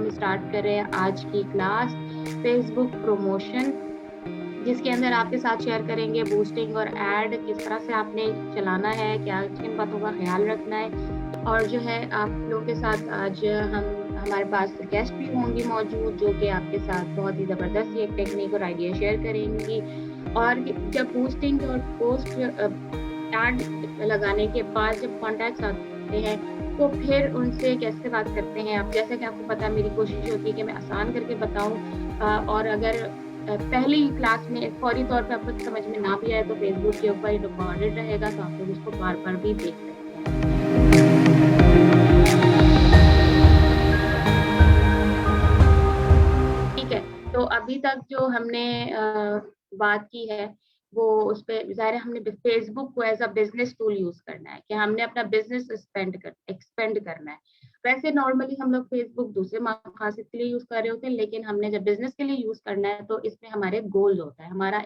हम स्टार्ट कर रहे हैं आज की क्लास फेसबुक प्रमोशन, जिसके अंदर आपके साथ शेयर करेंगे बूस्टिंग और ऐड किस तरह से आपने चलाना है, क्या किन बातों का ख्याल रखना है। और जो है आप लोगों के साथ आज हम हमारे पास गेस्ट भी होंगी मौजूद, जो कि आपके साथ बहुत ही ज़बरदस्त एक टेक्निक और आइडिया शेयर करेंगी। और जब बूस्टिंग और पोस्ट ऐड लगाने के बाद जब कॉन्टैक्ट्स आते हैं तो फिर उनसे कैसे बात करते हैं आप। जैसा कि आपको पता है मेरी कोशिश होती है कि मैं आसान करके बताऊं, और अगर पहली क्लास में फौरी तौर पे आपको समझ में ना भी आए तो फेसबुक के ऊपर रिकॉर्डेड रहेगा, तो आप लोग उसको बार-बार भी देख सकते हैं। ठीक है, तो अभी तक जो हमने बात की है वो उस पे ज़ाहिर है हमने फेसबुक को as a business tool use करना है कि हमने अपना बिज़नेस एक्सपेंड करना है। वैसे नॉर्मली हम लोग फेसबुक दूसरे मकसद के लिए यूज़ कर रहे होते हैं, लेकिन हमने जब बिज़नेस के लिए यूज़ करना है तो इसमें हमारे गोल्स होता है। हमारा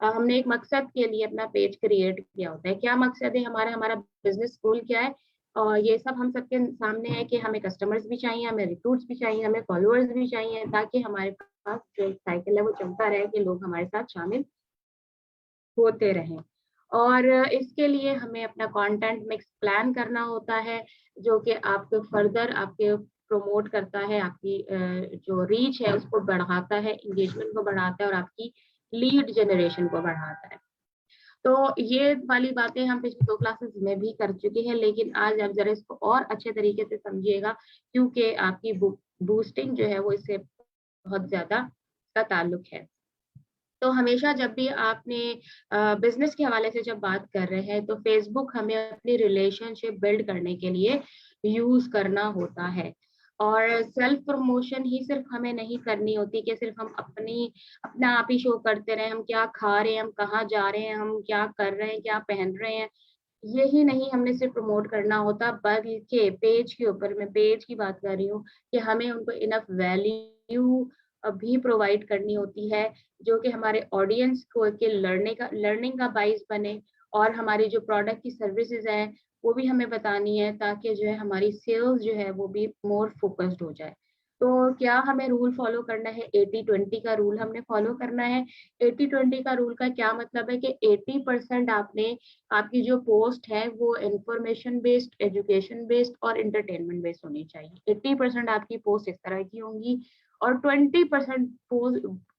हमने एक मकसद के लिए अपना पेज क्रिएट किया होता है। क्या मकसद है हमारा, हमारा बिज़नेस गोल क्या है? और ये सब हम सबके सामने है कि हमें कस्टमर्स भी चाहिए, हमें रिक्रूट्स भी चाहिए, हमें फॉलोअर्स भी चाहिए, ताकि हमारे पास जो एक साइकिल है वो चलता रहे कि लोग हमारे साथ शामिल होते रहें। और इसके लिए हमें अपना कंटेंट मिक्स प्लान करना होता है, जो कि आपको फर्दर आपके प्रमोट करता है, आपकी जो रीच है उसको बढ़ाता है, एंगेजमेंट को बढ़ाता है और आपकी लीड जनरेशन को बढ़ाता है। तो ये वाली बातें हम पिछली 2 क्लासेस में भी कर चुके हैं, लेकिन आज आप ज़रा इसको और अच्छे तरीके से समझिएगा, क्योंकि आपकी बूस्टिंग जो है वो इससे बहुत ज़्यादा का ताल्लुक है। तो हमेशा जब भी आपने बिज़नेस के हवाले से जब बात कर रहे हैं, तो फ़ेसबुक हमें अपनी रिलेशनशिप बिल्ड करने के लिए यूज़ करना होता है। और सेल्फ प्रमोशन ही सिर्फ़ हमें नहीं करनी होती कि सिर्फ़ हम अपना आप ही शो करते रहें, हम क्या खा रहे हैं, हम कहाँ जा रहे हैं, हम क्या कर रहे हैं, क्या पहन रहे हैं। यही नहीं हमने सिर्फ़ प्रमोट करना होता, बल्कि पेज के ऊपर मैं पेज की बात कर रही हूँ कि हमें उनको इनफ वैल्यू भी प्रोवाइड करनी होती है, जो कि हमारे ऑडियंस को के लर्निंग का बाइस बने। और हमारी जो प्रोडक्ट की सर्विसेज़ हैं, वो भी हमें बतानी है, ताकि जो है हमारी सेल्स जो है वो भी मोर फ़ोकस्ड हो जाए। तो क्या हमें रूल फ़ॉलो करना है? 80-20 का रूल हमने फ़ॉलो करना है। 80-20 का रूल का क्या मतलब है कि 80% आपकी जो पोस्ट है वो इन्फॉर्मेशन बेस्ड, एजुकेशन बेस्ड और एंटरटेनमेंट बेस्ड होनी चाहिए। 80% आपकी पोस्ट इस तरह की होंगी और 20%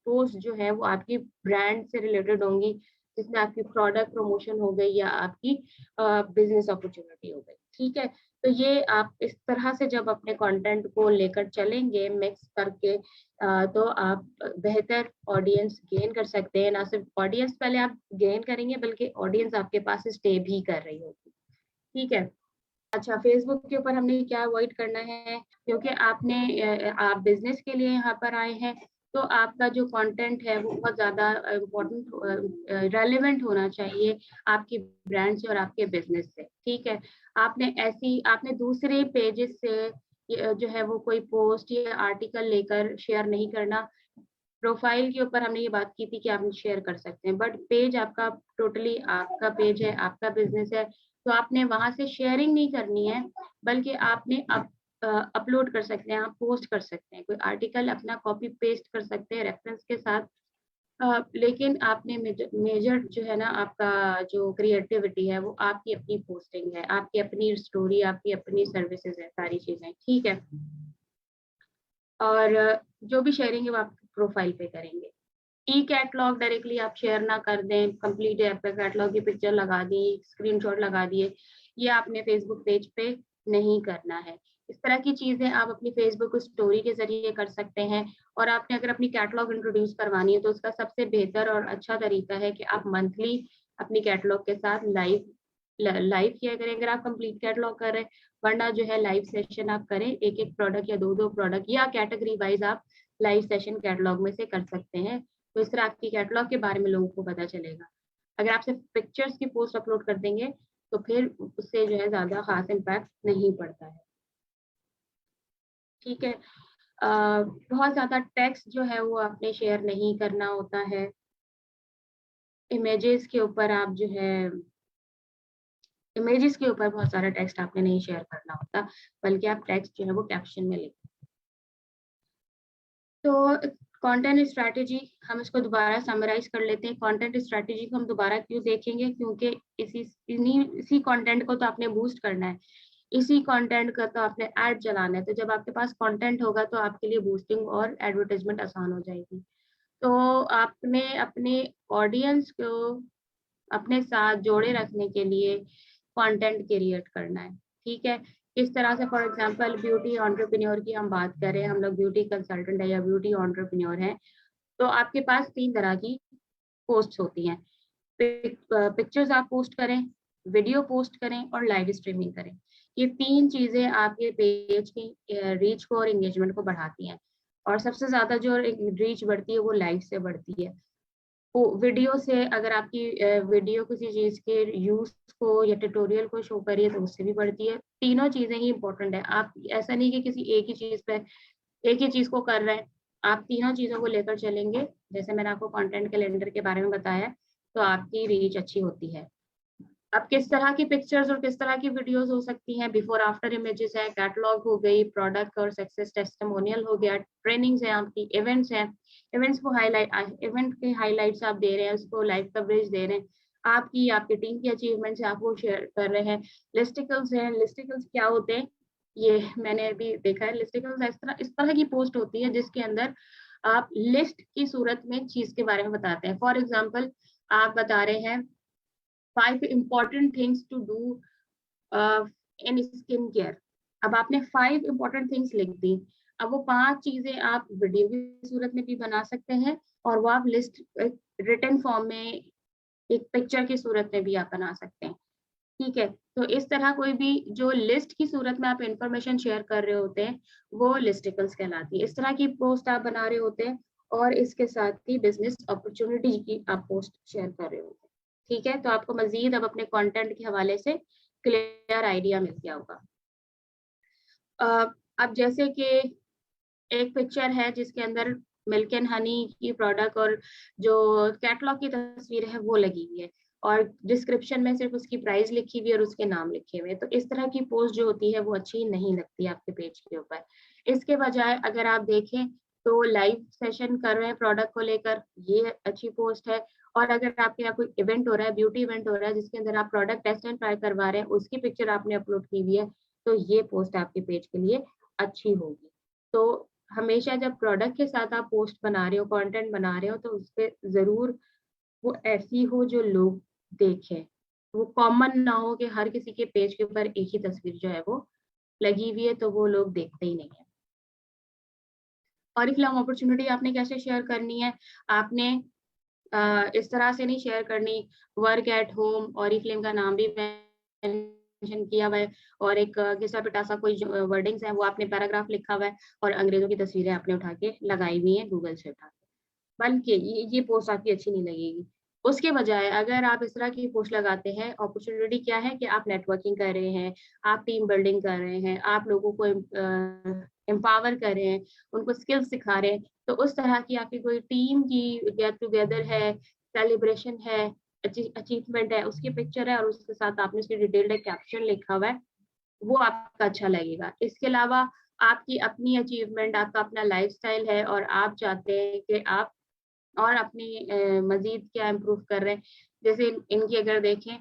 पोस्ट जो है वो आपकी ब्रांड से रिलेटेड होंगी, जिसमें आपकी प्रोडक्ट प्रमोशन हो गई या आपकी बिज़नेस अपॉर्च्युनिटी हो गई, ठीक है? तो ये आप इस तरह से जब अपने कंटेंट को लेकर चलेंगे मिक्स करके, तो आप बेहतर ऑडियंस गेन कर सकते हैं। ना सिर्फ ऑडियंस पहले आप गेन करेंगे, बल्कि ऑडियंस आपके पास स्टे भी कर रही होगी, ठीक है? अच्छा, फेसबुक के ऊपर हमने क्या अवॉइड करना है, क्योंकि आप बिज़नेस के लिए यहाँ पर आए हैं, तो आपका जो कंटेंट है वो बहुत ज़्यादा रेलेवेंट होना चाहिए आपकी ब्रांड से और आपके बिज़नेस से, ठीक है? आपने दूसरे पेजेज़ से जो है वो कोई पोस्ट या आर्टिकल लेकर शेयर नहीं करना। प्रोफाइल के ऊपर हमने ये बात की थी कि आप शेयर कर सकते हैं, बट पेज आपका टोटली आपका पेज है, आपका बिज़नेस है, तो आपने वहाँ से शेयरिंग नहीं करनी है, बल्कि आपने अपलोड कर सकते हैं, आप पोस्ट कर सकते हैं, कोई आर्टिकल अपना कॉपी पेस्ट कर सकते हैं रेफरेंस के साथ। लेकिन आपने मेजर जो है ना आपका जो क्रिएटिविटी है, वो आपकी अपनी पोस्टिंग है, आपकी अपनी स्टोरी, आपकी अपनी सर्विसेज़ है, सारी चीज़ें, ठीक है? और जो भी शेयरिंग है वो आप प्रोफाइल पे करेंगे। ई कैटलॉग डायरेक्टली आप शेयर ना कर दें, कंप्लीट आपका कैटलॉग की पिक्चर लगा दी, स्क्रीनशॉट लगा दिए, ये आपने फेसबुक पेज पे नहीं करना है। इस तरह की चीज़ें आप अपनी फेसबुक स्टोरी के ज़रिए कर सकते हैं। और आपने अगर अपनी कैटलॉग इंट्रोड्यूस करवानी है, तो उसका सबसे बेहतर और अच्छा तरीका है कि आप मंथली अपनी कैटलॉग के साथ लाइव किया करें अगर आप कंप्लीट कैटलॉग कर रहे हैं, वरना जो है लाइव सेशन आप करें, एक-एक प्रोडक्ट या 2-2 प्रोडक्ट या कैटेगरी वाइज़ आप लाइव सेशन कैटलॉग में से कर सकते हैं। तो इस तरह आपकी कैटलॉग के बारे में लोगों को पता चलेगा। अगर आप सिर्फ पिक्चर्स की पोस्ट अपलोड कर देंगे, तो फिर उससे जो है ज़्यादा ख़ास इम्पैक्ट नहीं पड़ता है, ठीक है? बहुत ज़्यादा टेक्स्ट जो है वो आपने शेयर नहीं करना होता है। इमेजेस के ऊपर आप जो है इमेजेस के ऊपर बहुत सारा टेक्स्ट आपने नहीं शेयर करना होता, बल्कि आप टेक्स्ट जो है वो कैप्शन में लिखें। तो कंटेंट स्ट्रैटेजी हम इसको दोबारा समराइज कर लेते हैं। कंटेंट स्ट्रैटेजी को हम दोबारा क्यों देखेंगे, क्योंकि इसी कंटेंट को तो आपने बूस्ट करना है, इसी कंटेंट का तो आपने ऐड चलाना है। तो जब आपके पास कंटेंट होगा तो आपके लिए बूस्टिंग और एडवर्टाइजमेंट आसान हो जाएगी। तो आपने अपने ऑडियंस को अपने साथ जोड़े रखने के लिए कंटेंट क्रिएट करना है, ठीक है। इस तरह से फॉर एग्जांपल ब्यूटी एंटरप्रेन्योर की हम बात करें, हम लोग ब्यूटी कंसल्टेंट है या ब्यूटी एंटरप्रेन्योर हैं, तो आपके पास 3 तरह की पोस्ट्स होती हैं। पिक्चर्स आप पोस्ट करें, वीडियो पोस्ट करें और लाइव स्ट्रीमिंग करें। ये 3 चीजें आपके पेज की रीच को और एंगेजमेंट को बढ़ाती हैं। और सबसे ज्यादा जो रीच बढ़ती है वो लाइव से बढ़ती है। वीडियो से अगर आपकी वीडियो किसी चीज के यूज को या ट्यूटोरियल को शो करिए तो उससे भी बढ़ती है। तीनों चीजें ही इंपॉर्टेंट है। आप ऐसा नहीं कि किसी एक ही चीज पे एक ही चीज को कर रहे हैं, आप तीनों चीजों को लेकर चलेंगे। जैसे मैंने आपको कंटेंट कैलेंडर के बारे में बताया, तो आपकी रीच अच्छी होती है। अब किस तरह की पिक्चर्स और किस तरह की वीडियोस हो सकती हैं, बिफोर आफ्टर इमेजेस है, कैटलॉग हो गई, प्रोडक्ट और सक्सेस टेस्टिमोनियल हो गया, ट्रेनिंग्स है आपकी, इवेंट्स हैं, इवेंट्स को हाईलाइट, इवेंट के हाईलाइट्स आप दे रहे हैं, उसको लाइव कवरेज दे रहे हैं, आपकी आपकी टीम की अचीवमेंट्स है, आप वो शेयर कर रहे हैं। लिस्टिकल्स हैं, लिस्टिकल्स क्या होते हैं, ये मैंने अभी देखा है। लिस्टिकल्स इस तरह की पोस्ट होती है जिसके अंदर आप लिस्ट की सूरत में चीज के बारे में बताते हैं। फॉर एग्जाम्पल आप बता रहे हैं 5 important things to do in skin care. अब आपने 5 important things लिख दी। अब वो 5 चीजें आप वीडियो की सूरत में भी बना सकते हैं और वो आप लिस्ट रिटन फॉर्म में एक पिक्चर की सूरत में भी आप बना सकते हैं, ठीक है। तो इस तरह कोई भी जो लिस्ट की सूरत में आप इंफॉर्मेशन शेयर कर रहे होते हैं वो लिस्टिकल्स कहलाती है। इस तरह की पोस्ट आप बना रहे होते हैं और इसके साथ ही बिजनेस अपॉर्चुनिटी की आप पोस्ट शेयर कर रहे होते हैं, ठीक है। तो आपको मजीद अब अपने कंटेंट के हवाले से क्लियर आइडिया मिल गया होगा। अब जैसे कि एक पिक्चर है जिसके अंदर मिल्क एंड हनी की प्रोडक्ट और जो कैटलॉग की तस्वीर है वो लगी हुई है और डिस्क्रिप्शन में सिर्फ उसकी प्राइस लिखी हुई है और उसके नाम लिखे हुए हैं। तो इस तरह की पोस्ट जो होती है वो अच्छी नहीं लगती आपके पेज के ऊपर। इसके बजाय अगर आप देखें तो लाइव सेशन कर रहे हैं प्रोडक्ट को लेकर, ये अच्छी पोस्ट है। और अगर आपके यहाँ कोई इवेंट हो रहा है, ब्यूटी इवेंट हो रहा है जिसके अंदर आप प्रोडक्ट टेस्ट एंड ट्राई करवा रहे हैं, उसकी पिक्चर आपने अपलोड की हुई है, तो ये पोस्ट आपके पेज के लिए अच्छी होगी। तो हमेशा जब प्रोडक्ट के साथ आप पोस्ट बना रहे हो, कंटेंट बना रहे हो, तो उसपे जरूर वो ऐसी हो जो लोग देखें। वो कॉमन ना हो कि हर किसी के पेज के ऊपर एक ही तस्वीर जो है वो लगी हुई है, तो वो लोग देखते ही नहीं है। ऑरिफ्लेम अपॉर्चुनिटी आपने कैसे शेयर करनी है, आपने इस तरह से नहीं शेयर करनी वर्क एट होम, ऑरिफ्लेम का नाम भी मेंशन किया हुआ है और एक घिसा पिटासा कोई वर्डिंग्स है वो आपने पैराग्राफ लिखा हुआ है और अंग्रेजों की तस्वीरें आपने उठा के लगाई हुई है गूगल से उठा के, बल्कि ये पोस्ट आपकी अच्छी नहीं लगेगी। उसके बजाय अगर आप इस तरह की पोस्ट लगाते हैं, अपॉर्चुनिटी क्या है कि आप नेटवर्किंग कर रहे हैं, आप टीम बिल्डिंग कर रहे हैं, आप लोगों को एम्पावर कर रहे हैं, उनको स्किल्स सिखा रहे हैं, तो उस तरह की आपकी कोई टीम की गेट टुगेदर है, सेलिब्रेशन है, अचीवमेंट है, उसकी पिक्चर है और उसके साथ आपने उसकी डिटेल्ड कैप्शन लिखा हुआ है, वो आपका अच्छा लगेगा। इसके अलावा आपकी अपनी अचीवमेंट, आपका अपना लाइफस्टाइल है और आप चाहते हैं कि आप और अपनी मजीद क्या इम्प्रूव कर रहे हैं। जैसे इनकी अगर देखें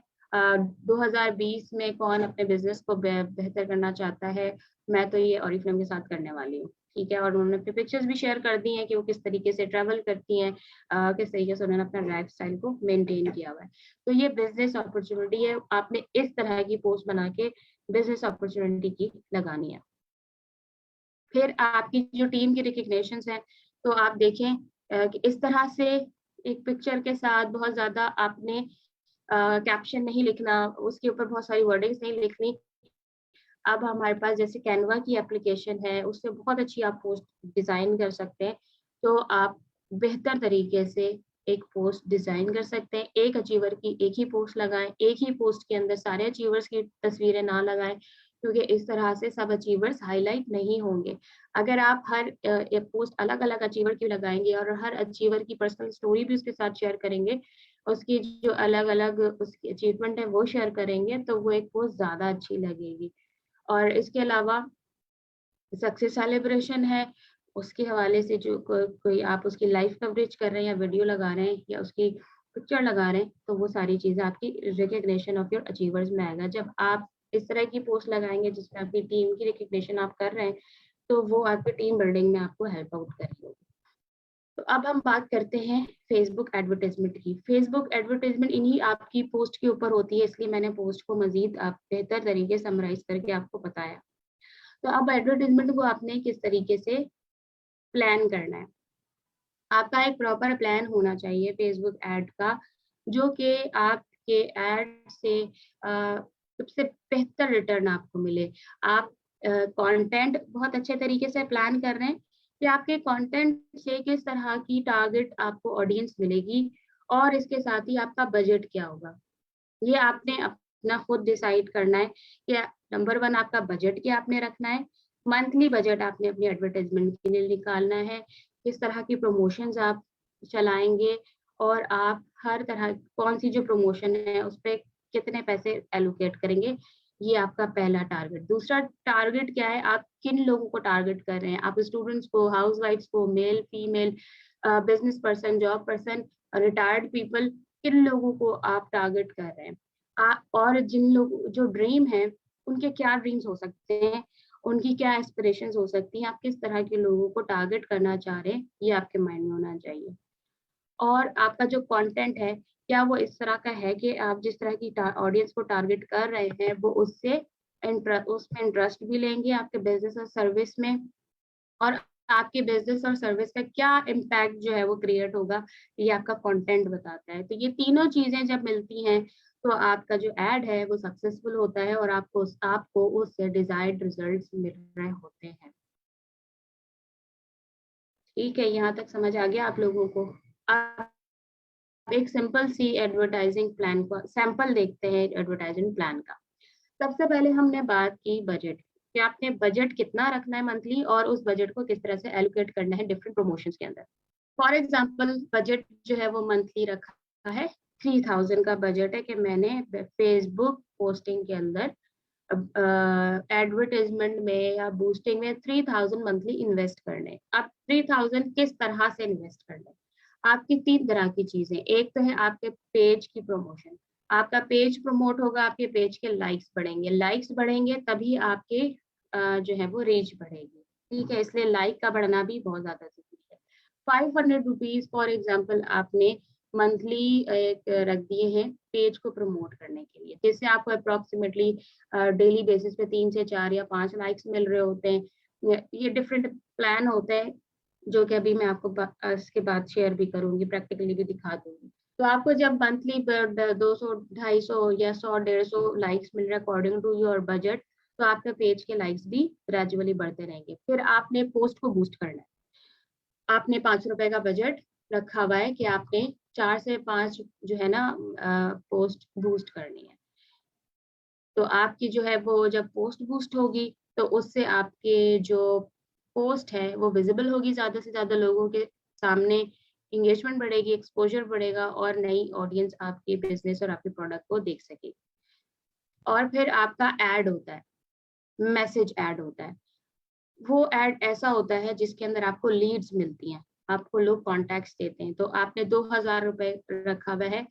2020 में कौन अपने बिजनेस को बेहतर करना चाहता है, मैं तो ये ऑरिफ्लेम के साथ करने वाली हूँ, ठीक है। और उन्होंने अपने पिक्चर्स भी शेयर कर दी हैं कि वो किस तरीके से ट्रैवल करती हैं, किस तरीके से उन्होंने अपना लाइफ स्टाइल को मेंटेन किया हुआ है। तो ये बिजनेस अपॉर्चुनिटी है, आपने इस तरह की पोस्ट बना के बिजनेस अपॉर्चुनिटी की लगानी है। फिर आपकी जो टीम की रिकग्निशन है, तो आप देखें कि इस तरह से एक पिक्चर के साथ बहुत ज्यादा आपने कैप्शन नहीं लिखना, उसके ऊपर बहुत सारी वर्डिंग्स नहीं लिखनी। अब हमारे पास जैसे कैनवा की एप्लीकेशन है, उससे बहुत अच्छी आप पोस्ट डिजाइन कर सकते हैं। तो आप बेहतर तरीके से एक पोस्ट डिजाइन कर सकते हैं। एक अचीवर की एक ही पोस्ट लगाएं, एक ही पोस्ट के अंदर सारे अचीवर्स की तस्वीरें ना लगाएं, क्योंकि इस तरह से सब अचीवर्स हाईलाइट नहीं होंगे। अगर आप हर एक पोस्ट अलग अलग अचीवर की लगाएंगे और हर अचीवर की पर्सनल स्टोरी भी उसके साथ शेयर करेंगे, उसकी जो अलग अलग उसकी अचीवमेंट है वो शेयर करेंगे, तो वो एक पोस्ट ज्यादा अच्छी लगेगी। और इसके अलावा सक्सेस सेलिब्रेशन है, उसके हवाले से जो कोई आप उसकी लाइव कवरेज कर रहे हैं या वीडियो लगा रहे हैं या उसकी पिक्चर लगा रहे हैं, तो वो सारी चीज़ें आपकी रिकॉग्निशन ऑफ योर अचीवर्स में आएगा। जब आप इस तरह की पोस्ट लगाएँगे जिसमें आपकी टीम की रिकॉग्निशन आप कर रहे हैं, तो वो आपकी टीम बिल्डिंग में आपको हेल्प आउट करेगी। तो अब हम बात करते हैं फेसबुक एडवर्टाइजमेंट की। फेसबुक एडवर्टाइजमेंट इन्हीं आपकी पोस्ट के ऊपर होती है, इसलिए मैंने पोस्ट को मज़ीद आप बेहतर तरीके से समराइज़ करके आपको बताया। तो अब एडवर्टाइजमेंट को आपने किस तरीके से प्लान करना है। आपका एक प्रॉपर प्लान होना चाहिए फेसबुक ऐड का, जो कि आपके ऐड से सबसे बेहतर रिटर्न आपको मिले। आप कंटेंट बहुत अच्छे तरीके से प्लान कर रहे हैं कि आपके कंटेंट से किस तरह की टारगेट आपको ऑडियंस मिलेगी और इसके साथ ही आपका बजट क्या होगा। ये आपने अपना खुद डिसाइड करना है कि नंबर 1 आपका बजट क्या आपने रखना है, मंथली बजट आपने अपनी एडवर्टाइज़मेंट के लिए निकालना है, किस तरह की प्रमोशंस आप चलाएँगे और आप हर तरह कौन-सी जो प्रमोशन है उस पे कितने पैसे एलोकेट करेंगे, ये आपका पहला टारगेट। दूसरा टारगेट क्या है, आप किन लोगों को टारगेट कर रहे हैं, आप स्टूडेंट्स को, हाउसवाइफ्स को, male, female, business person, job person, retired people, किन लोगों को आप टारगेट कर रहे हैं। और जिन लोग जो ड्रीम है, उनके क्या ड्रीम्स हो सकते हैं, उनकी क्या एस्पिरेशंस हो सकती हैं, आप किस तरह के लोगों को टारगेट करना चाह रहे हैं, ये आपके माइंड में होना चाहिए। और आपका जो कंटेंट है, क्या वो इस तरह का है कि आप जिस तरह की ऑडियंस को टारगेट कर रहे हैं, वो उसमें इंटरेस्ट भी लेंगे आपके बिज़नेस और सर्विस में और आपके बिज़नेस और सर्विस का क्या इम्पैक्ट जो है वो क्रिएट होगा, ये आपका कंटेंट बताता है। तो ये तीनों चीज़ें जब मिलती हैं, तो आपका जो ऐड है वो सक्सेसफुल होता है और आपको उससे डिज़ायर्ड रिज़ल्ट्स मिल रहे होते हैं। ठीक है, यहाँ तक समझ आ गया आप लोगों को? अब एक सिंपल सी एडवर्टाइज़िंग प्लान का सैंपल देखते हैं एडवर्टाइज़िंग प्लान का। सबसे पहले हमने बात की बजट कि आपने बजट कितना रखना है मंथली और उस बजट को किस तरह से एलोकेट करना है डिफरेंट प्रमोशंस के अंदर। फॉर एग्जांपल बजट जो है वो मंथली रखा है 3000 का बजट है कि मैंने फेसबुक पोस्टिंग के अंदर एडवर्टाइजमेंट में या बूस्टिंग में 3000 मंथली इन्वेस्ट करने हैं। अब 3000 किस तरह से इन्वेस्ट करने हैं? आपकी 3 तरह की चीज़ें, एक तो है आपके पेज की प्रमोशन। आपका पेज प्रमोट होगा, आपके पेज के लाइक्स बढ़ेंगे तभी आपके जो है वो रीच बढ़ेगी। ठीक है, इसलिए लाइक का बढ़ना भी बहुत ज़्यादा ज़रूरी है। 500 रुपीज़ फॉर एग्ज़ाम्पल आपने मंथली एक रख दिए हैं पेज को प्रमोट करने के लिए, जिससे आपको अप्रॉक्सिमेटली डेली बेसिस पे 3 से 4 या 5 लाइक्स मिल रहे होते हैं। ये डिफरेंट प्लान होते हैं, जो कि अभी मैं आपको इसके बाद शेयर भी करूँगी, प्रैक्टिकली भी दिखा दूँगी। तो आपको जब मंथली 200, 250 या 100, 150 लाइक्स मिल रहे हैं अकॉर्डिंग टू योर बजट, तो आपके पेज के लाइक्स भी ग्रेजुअली बढ़ते रहेंगे। फिर आपने पोस्ट को बूस्ट करना है। आपने ₹5 का बजट रखा हुआ है कि आपने 4 से 5 जो है ना पोस्ट बूस्ट करनी है। तो आपकी जो है वो जब पोस्ट बूस्ट होगी, तो उससे आपके जो पोस्ट है वो विज़िबल होगी ज़्यादा से ज़्यादा लोगों के सामने, एंगेजमेंट बढ़ेगी, एक्सपोज़र बढ़ेगा और नई ऑडियंस आपके बिज़नेस और आपके प्रोडक्ट को देख सकेगी। और फिर आपका ऐड होता है, मैसेज ऐड होता है। वो ऐड ऐसा होता है जिसके अंदर आपको लीड्स मिलती हैं, आपको लोग कॉन्टैक्ट्स देते हैं, तो आपने ₹2000 रखा हुआ है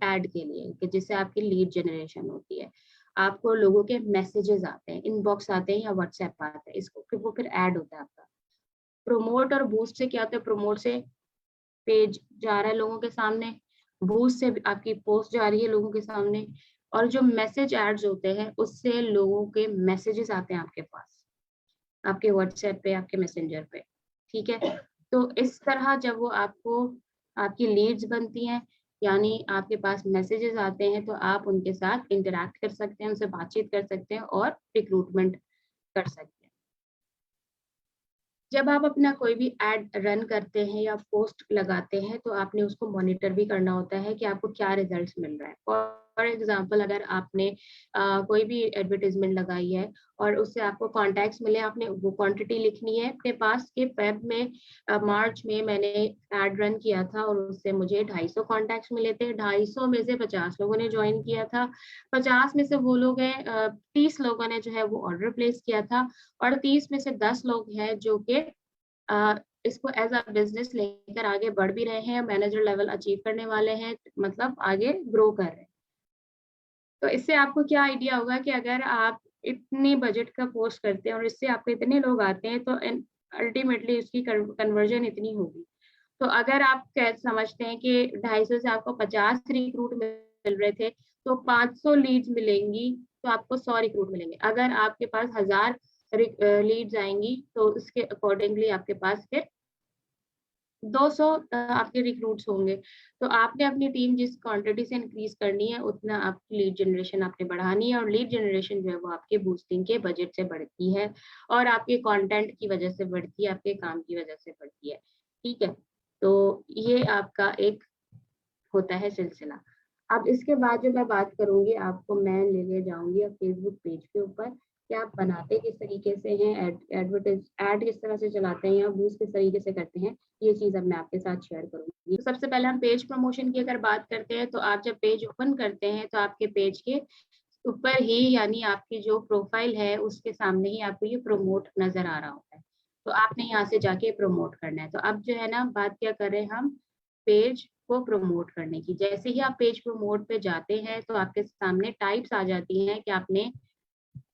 ऐड के लिए कि जिससे आपकी लीड जनरेशन होती है। आपको लोगों के मैसेजेस आते हैं, इनबॉक्स आते हैं या व्हाट्सएप आता है, इसको फिर वो फिर ऐड होता है आपका। प्रमोट और बूस्ट से क्या होता है, प्रमोट से पेज जा रहा है लोगों के सामने, बूस्ट से आपकी पोस्ट जा रही है लोगों के सामने और जो मैसेज एड्स होते हैं, उससे लोगों के मैसेजेस आते हैं आपके पास। आपके व्हाट्सएप पे, आपके मैसेंजर पे, ठीक है? तो इस तरह जब वो आपको आपकी लीड्स बनती हैं, यानी आपके पास मैसेजेस आते हैं, तो आप उनके साथ इंटरैक्ट कर सकते हैं, उनसे बातचीत कर सकते हैं और रिक्रूटमेंट कर सकते हैं। जब आप अपना कोई भी एड रन करते हैं या पोस्ट लगाते हैं, तो आपने उसको मॉनिटर भी करना होता है कि आपको क्या रिजल्ट्स मिल रहा है। फॉर एग्ज़ाम्पल अगर आपने कोई भी एडवर्टाइज़मेंट लगाई है और उससे आपको कॉन्टैक्ट्स मिले, आपने वो क्वांटिटी लिखनी है अपने पास कि फ़ेब में मार्च में मैंने एड रन किया था और उससे मुझे 250 कॉन्टैक्ट्स मिले थे। 250 में से 50 लोगों ने जॉइन किया था। 50 में से वो लोग हैं 30 लोगों ने जो है वो ऑर्डर प्लेस किया था और 30 में से 10 लोग हैं जो कि इसको एज अ बिजनेस लेकर आगे बढ़ भी रहे हैं, मैनेजर लेवल अचीव करने वाले हैं, मतलब आगे ग्रो कर रहे हैं। तो इससे आपको क्या आइडिया होगा कि अगर आप इतनी बजट का पोस्ट करते हैं और इससे आपके इतने लोग आते हैं, तो अल्टीमेटली उसकी कन्वर्जन इतनी होगी। तो अगर आप समझते हैं कि 250 से आपको 50 रिक्रूट मिल रहे थे, तो 500 लीड्स मिलेंगी, तो आपको 100 रिक्रूट मिलेंगे। अगर आपके पास 1000 लीड्स आएंगी, तो उसके अकॉर्डिंगली आपके पास फिर 200 आपके रिक्रूट्स होंगे। तो आपने अपनी टीम जिस क्वांटिटी से इंक्रीज करनी है, उतना आपकी लीड जनरेशन आपने बढ़ानी है, और लीड जनरेशन जो है वो आपके बूस्टिंग के बजट से बढ़ती है, और आपके कंटेंट की वजह से बढ़ती है, आपके काम की वजह से बढ़ती है। ठीक है, तो ये आपका एक होता है सिलसिला। अब इसके बाद जो मैं बात करूंगी, आपको मैं ले जाऊंगी अब फेसबुक पेज के ऊपर कि आप बनाते किस तरीके से हैं, एड किस तरह से चलाते हैं या बूस्ट किस तरीके से करते हैं, ये चीज अब मैं आपके साथ शेयर करूंगी। तो सबसे पहले हम पेज प्रमोशन की अगर बात करते हैं, तो आप जब पेज ओपन करते हैं, तो आपके पेज के ऊपर ही, यानी आपकी जो प्रोफाइल है उसके सामने ही आपको ये प्रमोट नजर आ रहा होता है। तो आपने यहाँ से जाके प्रमोट करना है। तो अब जो है ना, बात क्या कर रहे हैं हम, पेज को प्रमोट करने की। जैसे ही आप पेज प्रमोट पे जाते हैं, तो आपके सामने टाइप्स आ जाती हैं कि आपने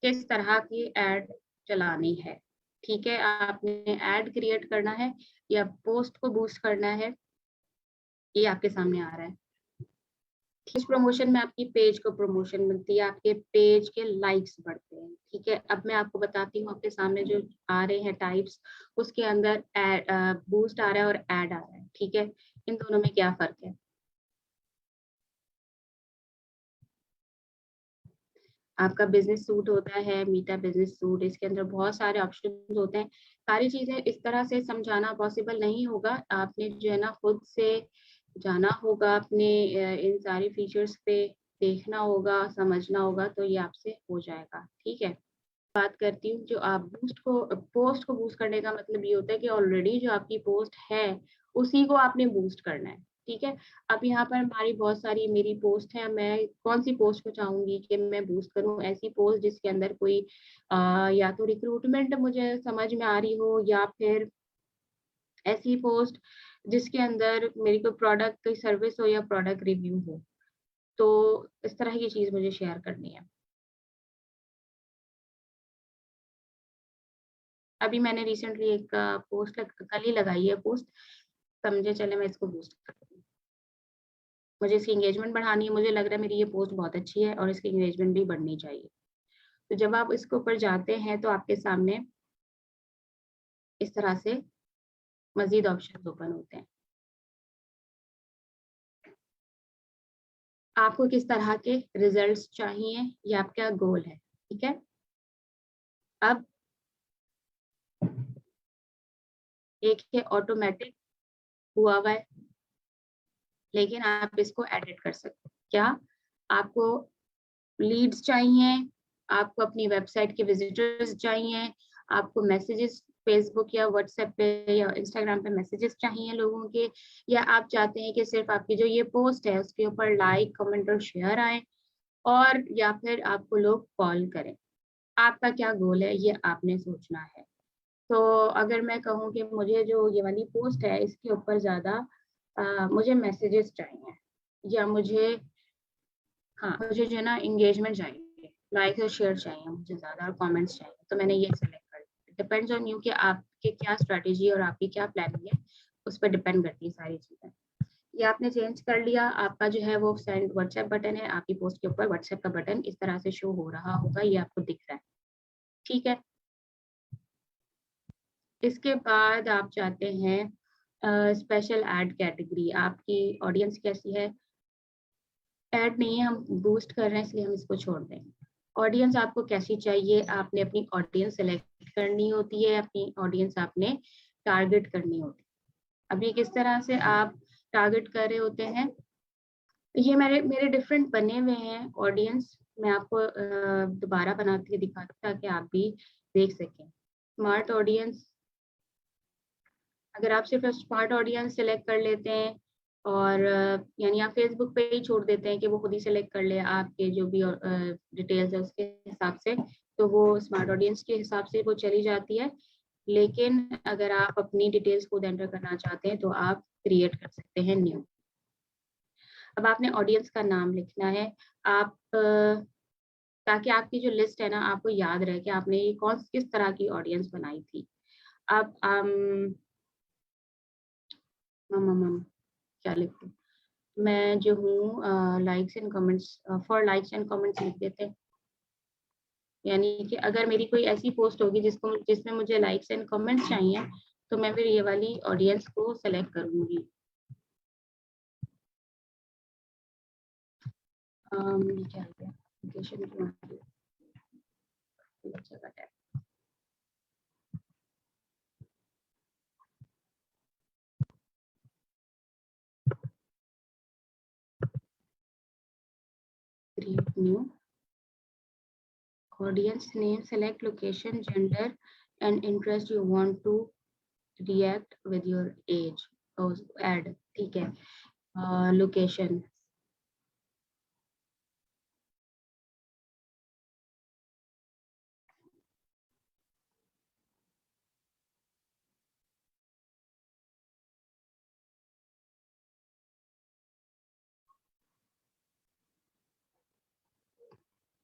किस तरह की एड चलानी है। ठीक है, आपने एड क्रिएट करना है या पोस्ट को बूस्ट करना है, ये आपके सामने आ रहा है। इस प्रमोशन में आपकी पेज को प्रमोशन मिलती है, आपके पेज के लाइक्स बढ़ते हैं। ठीक है, अब मैं आपको बताती हूँ, आपके सामने जो आ रहे हैं टाइप्स, उसके अंदर बूस्ट आ रहा है और एड आ रहा है। ठीक है, इन दोनों में क्या फर्क है। आपका बिजनेस सूट होता है, मीटा बिजनेस सूट, इसके अंदर बहुत सारे ऑप्शन होते हैं। सारी चीजें इस तरह से समझाना पॉसिबल नहीं होगा, आपने जो है ना खुद से जाना होगा, अपने इन सारी फीचर्स पे देखना होगा, समझना होगा, तो ये आपसे हो जाएगा। ठीक है, बात करती हूँ, जो आप पोस्ट को बूस्ट करने का मतलब ये होता है कि ऑलरेडी जो आपकी पोस्ट है उसी को आपने बूस्ट करना है। ठीक है, अब यहाँ पर हमारी बहुत सारी मेरी पोस्ट है, मैं कौन सी पोस्ट को चाहूंगी कि मैं बूस्ट करूँ, ऐसी पोस्ट जिसके अंदर कोई या तो रिक्रूटमेंट मुझे समझ में आ रही हो, या फिर ऐसी पोस्ट जिसके अंदर मेरी कोई प्रोडक्ट कोई सर्विस हो या प्रोडक्ट रिव्यू हो। तो इस तरह की चीज मुझे शेयर करनी है। अभी मैंने रिसेंटली एक पोस्ट कल ही लगाई है पोस्ट, समझे चले मैं इसको बूस्ट कर दूँ। मुझे इसकी एंगेजमेंट बढ़ानी है, मुझे लग रहा है मेरी ये पोस्ट बहुत अच्छी है और इसकी एंगेजमेंट भी बढ़नी चाहिए। तो जब आप इसके ऊपर जाते हैं, तो आपके सामने इस तरह से मजीद ऑप्शन ओपन होते हैं। आपको किस तरह के रिजल्ट्स चाहिए, ये आपका गोल है। ठीक है, अब एक है ऑटोमेटिक हुआ हुआ है, लेकिन आप इसको एडिट कर सकते हैं। क्या आपको लीड्स चाहिए, आपको अपनी वेबसाइट के विजिटर्स चाहिए, आपको मैसेजेस फेसबुक या व्हाट्सएप पे या इंस्टाग्राम पे मैसेजेस चाहिए लोगों के, या आप चाहते हैं कि सिर्फ आपकी जो ये पोस्ट है उसके ऊपर लाइक कमेंट और शेयर आए, और या फिर आपको लोग कॉल करें। आपका क्या गोल है, ये आपने सोचना है। तो अगर मैं कहूँ कि मुझे जो ये वाली पोस्ट है इसके ऊपर ज्यादा मुझे मैसेजेस चाहिए, या मुझे, हाँ मुझे जो है ना एंगेजमेंट चाहिए, लाइक और शेयर चाहिए मुझे ज्यादा, और कमेंट्स चाहिए, तो मैंने ये सेलेक्ट कर लिया। डिपेंड्स ऑन यू कि आपके क्या स्ट्रेटेजी और आपकी क्या प्लानिंग है, उस पर डिपेंड करती है सारी चीजें। ये आपने चेंज कर लिया, आपका जो है वो सेंड व्हाट्सएप बटन है, आपकी पोस्ट के ऊपर व्हाट्सएप का बटन इस तरह से शो हो रहा होगा, ये आपको दिख रहा है। ठीक है, इसके बाद आप चाहते हैं स्पेशल ऐड कैटेगरी, आपकी ऑडियंस कैसी है, ऐड नहीं है, हम बूस्ट कर रहे हैं इसलिए हम इसको छोड़ देंगे। ऑडियंस आपको कैसी चाहिए, आपने अपनी ऑडियंस सेलेक्ट करनी होती है, अपनी ऑडियंस आपने टारगेट करनी होती है। अभी किस तरह से आप टारगेट कर रहे होते हैं, तो ये मेरे मेरे डिफरेंट बने हुए हैं ऑडियंस, मैं आपको दोबारा बना के दिखाती हूँ ताकि आप भी देख सकें। स्मार्ट ऑडियंस, अगर आप सिर्फ स्मार्ट ऑडियंस सेलेक्ट कर लेते हैं, और यानी आप फेसबुक पे ही छोड़ देते हैं कि वो खुद ही सेलेक्ट कर ले आपके जो भी डिटेल्स है उसके हिसाब से, तो वो स्मार्ट ऑडियंस के हिसाब से वो चली जाती है। लेकिन अगर आप अपनी डिटेल्स खुद एंटर करना चाहते हैं तो आप क्रिएट कर सकते हैं न्यू। अब आपने ऑडियंस का नाम लिखना है। आप ताकि आपकी जो लिस्ट है ना, आपको याद रहे कि आपने ये कौन किस तरह की ऑडियंस बनाई थी। आप क्या लिखूं? मैं जो हूँ likes and comments, for likes and comments लिख देते हैं। यानी कि अगर मेरी कोई ऐसी पोस्ट होगी जिसमें मुझे लाइक्स एंड कमेंट्स चाहिए, तो मैं फिर ये वाली ऑडियंस को सेलेक्ट करूंगी। ये क्या है, लोकेशन क्यों आ रही है? अच्छा का tag create new audience name, select location, gender and interest you want to react with your age, ad, ठीक है। लोकेशन,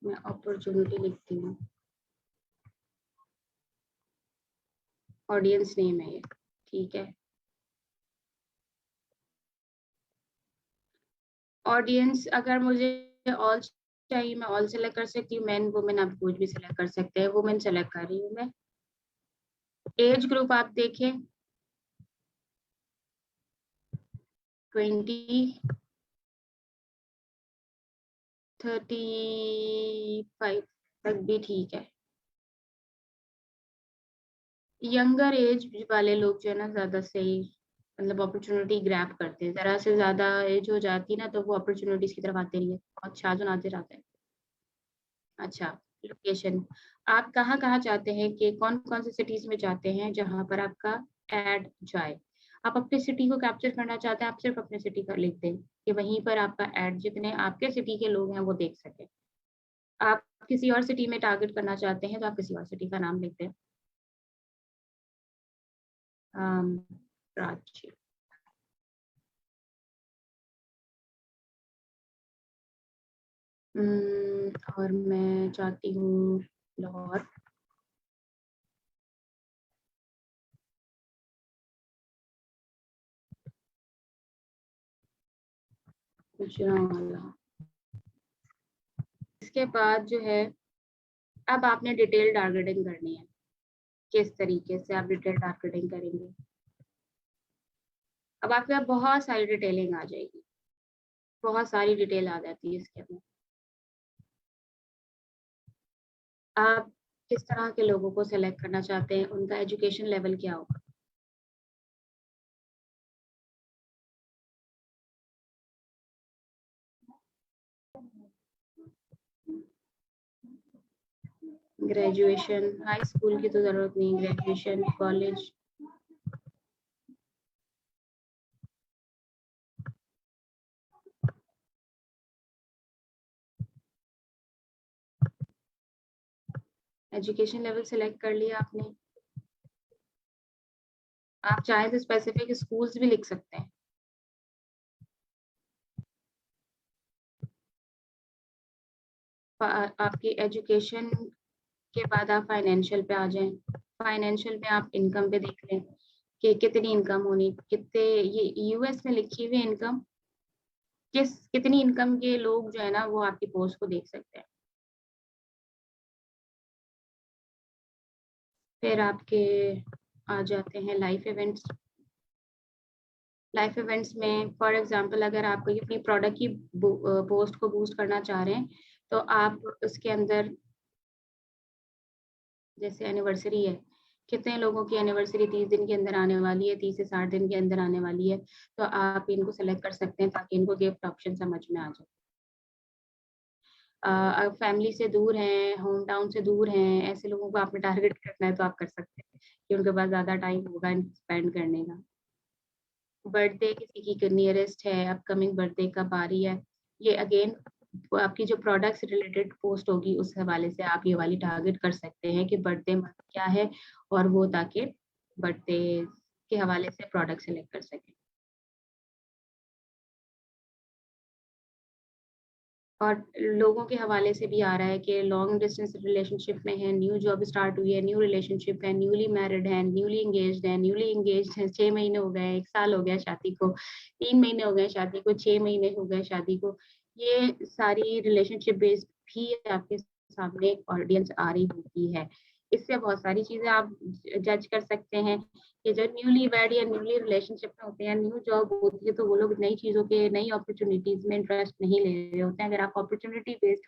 मैं अपॉर्चुनिटी लिखती हूँ। ऑडियंस नेम है ये, ठीक है। ऑडियंस अगर मुझे ऑल चाहिए, मैं ऑल सेलेक्ट कर सकती हूँ। मैन वुमेन आप कुछ भी सेलेक्ट कर सकते हैं। वुमेन सेलेक्ट कर रही हूँ मैं। एज ग्रुप आप देखें, 20, 35 तक भी ठीक है। यंगर एज वाले लोग जो है ना, ज्यादा सही, मतलब अपॉर्चुनिटी ग्रैब करते हैं। जरा से ज्यादा एज हो जाती है ना, तो वो अपॉर्चुनिटीज की तरफ आते नहीं है, बहुत छाछ आते रहते हैं। अच्छा, लोकेशन, आप कहाँ कहाँ चाहते हैं, कि कौन कौन से सिटीज में चाहते हैं जहां पर आपका एड जाए? आप अपने सिटी को कैप्चर करना चाहते हैं, आप सिर्फ अपने सिटी का लिख दें कि वहीं पर आपका एड जितने आपके सिटी के लोग हैं वो देख सके। आप किसी और सिटी में टारगेट करना चाहते हैं तो आप किसी और सिटी का नाम लिख दें। रांची। और मैं चाहती हूँ लाहौर। गुजरांवाला। इसके बाद जो है, अब आपने डिटेल टारगेटिंग करनी है। किस तरीके से आप डिटेल टारगेटिंग करेंगे? अब आपके पास बहुत सारी डिटेलिंग आ जाएगी, बहुत सारी डिटेल आ जाती है इसके अंदर। आप किस तरह के लोगों को सेलेक्ट करना चाहते हैं, उनका एजुकेशन लेवल क्या होगा? ग्रेजुएशन, हाई स्कूल की तो जरूरत नहीं, graduation, college. Education level select कर लिया आपने। आप चाहे तो स्पेसिफिक स्कूल्स भी लिख सकते हैं। आपकी एजुकेशन के बाद आप फाइनेंशियल पे आ जाएं। फाइनेंशियल पे आप इनकम पे देख लें कि कितनी इनकम होनी, कितने, ये यूएस में लिखी हुई इनकम, कितनी इनकम के लोग जो है ना वो आपकी पोस्ट को देख सकते हैं। फिर आपके आ जाते हैं लाइफ इवेंट्स। लाइफ इवेंट्स में फॉर एग्जांपल अगर आप कोई अपनी प्रोडक्ट की पोस्ट को बूस्ट करना चाह रहे हैं, तो आप उसके अंदर, जैसे एनिवर्सरी है, कितने लोगों की एनिवर्सरी 30 दिन के अंदर आने वाली है, 30 से 60 दिन के अंदर आने वाली है, तो आप इनको सेलेक्ट कर सकते हैं ताकि इनको गिफ्ट ऑप्शन समझ में आ जाए। फैमिली से दूर हैं, होम टाउन से दूर हैं, ऐसे लोगों को आपने टारगेट करना है तो आप कर सकते हैं कि उनके पास ज्यादा टाइम होगा स्पेंड करने का। बर्थडे किसी की नियरेस्ट है, अपकमिंग बर्थडे कब आ रही है, ये अगेन आपकी जो प्रोडक्ट से रिलेटेड पोस्ट होगी उस हवाले से आप ये वाली टारगेट कर सकते हैं कि बर्थडे मंथ क्या है, और वो ताकि बर्थडे के हवाले से प्रोडक्ट सेलेक्ट कर सकें। और लोगों के हवाले से भी आ रहा है कि लॉन्ग डिस्टेंस रिलेशनशिप में है, न्यू जॉब स्टार्ट हुई है, न्यू रिलेशनशिप है, न्यूली मैरिड है, न्यूली एंगेज्ड है, 6 महीने हो गए, 1 साल हो गया शादी को, 3 महीने हो गए शादी को, 6 महीने हो गए शादी को। ये सारी रिलेशनशिप बेस्ड भी आपके सामने ऑडियंस आ रही होती है। इससे बहुत सारी चीजें आप जज कर सकते हैं कि जो न्यूली वेड या न्यूली रिलेशनशिप में होते हैं, न्यू जॉब होती है, तो वो लोग नई चीजों के, नई अपॉर्चुनिटीज में इंटरेस्ट नहीं ले रहे होते हैं। अगर आप अपॉर्चुनिटी बेस्ड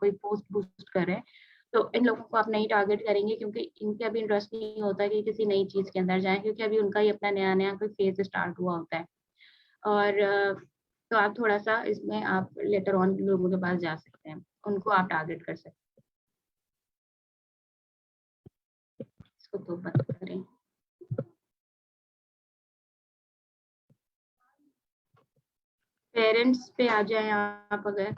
कोई पोस्ट बूस्ट कर रहे हैं, तो इन लोगों को आप नहीं टारगेट करेंगे, क्योंकि इनके अभी इंटरेस्ट नहीं होता कि किसी नई चीज के अंदर जाए, क्योंकि अभी उनका ही अपना नया नया कोई फेज स्टार्ट हुआ होता है। और तो आप थोड़ा सा इसमें आप लेटर ऑन लोगों के पास जा सकते हैं, उनको आप टारगेट कर सकते हैं। इसको तो बंद करें। पेरेंट्स पे आ जाए आप, अगर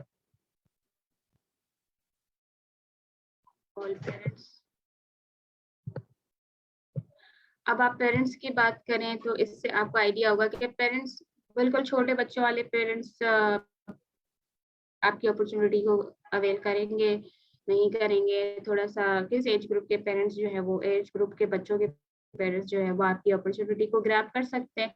ऑल पेरेंट्स। अब आप पेरेंट्स की बात करें तो इससे आपको आइडिया होगा कि पेरेंट्स, बिल्कुल छोटे बच्चों वाले पेरेंट्स आपकी अपॉर्चुनिटी को अवेल करेंगे, नहीं करेंगे। थोड़ा सा किस एज ग्रुप के पेरेंट्स जो है, वो एज ग्रुप के बच्चों के पेरेंट्स जो है वो आपकी अपॉर्चुनिटी को ग्रैब कर सकते हैं।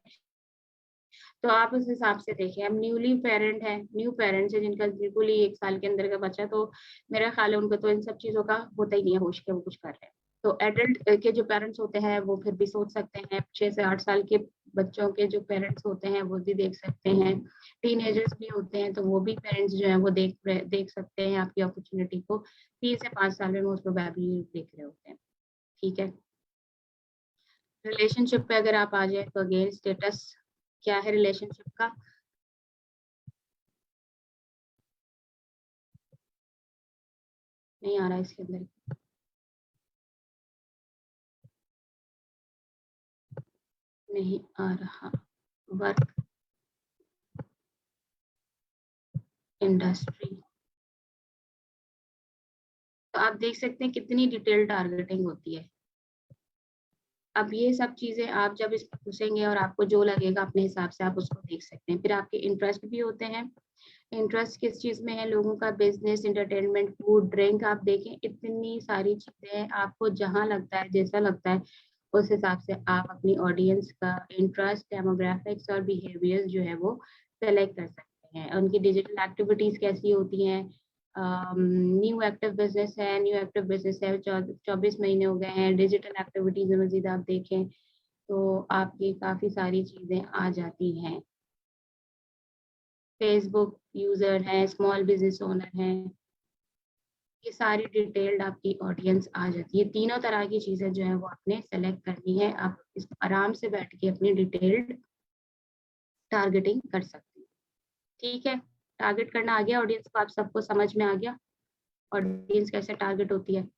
तो आप उस हिसाब से देखें। अब न्यूली पेरेंट है, न्यू पेरेंट्स है जिनका बिल्कुल ही 1 साल के अंदर का बच्चा, तो मेरा ख्याल है उनको तो इन सब चीजों का होता ही नहीं है होश के वो कुछ कर रहे हैं। तो एडल्ट के जो पेरेंट्स होते हैं वो फिर भी सोच सकते हैं, 6 से 8 साल के बच्चों के जो पेरेंट्स होते हैं वो भी देख सकते हैं, टीनेजर्स भी होते हैं तो वो भी पेरेंट्स जो है वो देख सकते हैं आपकी अपॉर्चुनिटी को। 3 से 5 साल में मोस्ट प्रोबेबली देख रहे होते हैं। ठीक है। रिलेशनशिप पे अगर आप आ जाए तो अगेन स्टेटस क्या है रिलेशनशिप का। नहीं आ रहा इसके अंदर, नहीं आ रहा। वर्क इंडस्ट्री, तो आप देख सकते हैं कितनी डिटेल टारगेटिंग होती है। अब ये सब चीजें आप जब इसमें घुसेंगे और आपको जो लगेगा अपने हिसाब से आप उसको देख सकते हैं। फिर आपके इंटरेस्ट भी होते हैं, इंटरेस्ट किस चीज में है लोगों का, बिजनेस, एंटरटेनमेंट, फूड, ड्रिंक, आप देखें इतनी सारी चीजें हैं। आपको जहां लगता है, जैसा लगता है, उस हिसाब से आप अपनी ऑडियंस का इंटरेस्ट, डेमोग्राफिक्स और बिहेवियर जो है वो सेलेक्ट कर सकते हैं। उनकी डिजिटल एक्टिविटीज कैसी होती हैं। न्यू एक्टिव बिजनेस है, 24 महीने हो गए हैं, डिजिटल एक्टिविटीज में मजीद आप देखें तो आपकी काफी सारी चीजें आ जाती हैं। फेसबुक यूजर हैं, स्मॉल बिजनेस ओनर हैं, ये सारी डिटेल्ड आपकी ऑडियंस आ जाती है। तीनों तरह की चीजें जो है वो आपने सेलेक्ट करनी है। आप इस आराम से बैठ के अपनी डिटेल्ड टारगेटिंग कर सकते हैं। ठीक है। टारगेट करना आ गया ऑडियंस को, आप सबको समझ में आ गया ऑडियंस कैसे टारगेट होती है।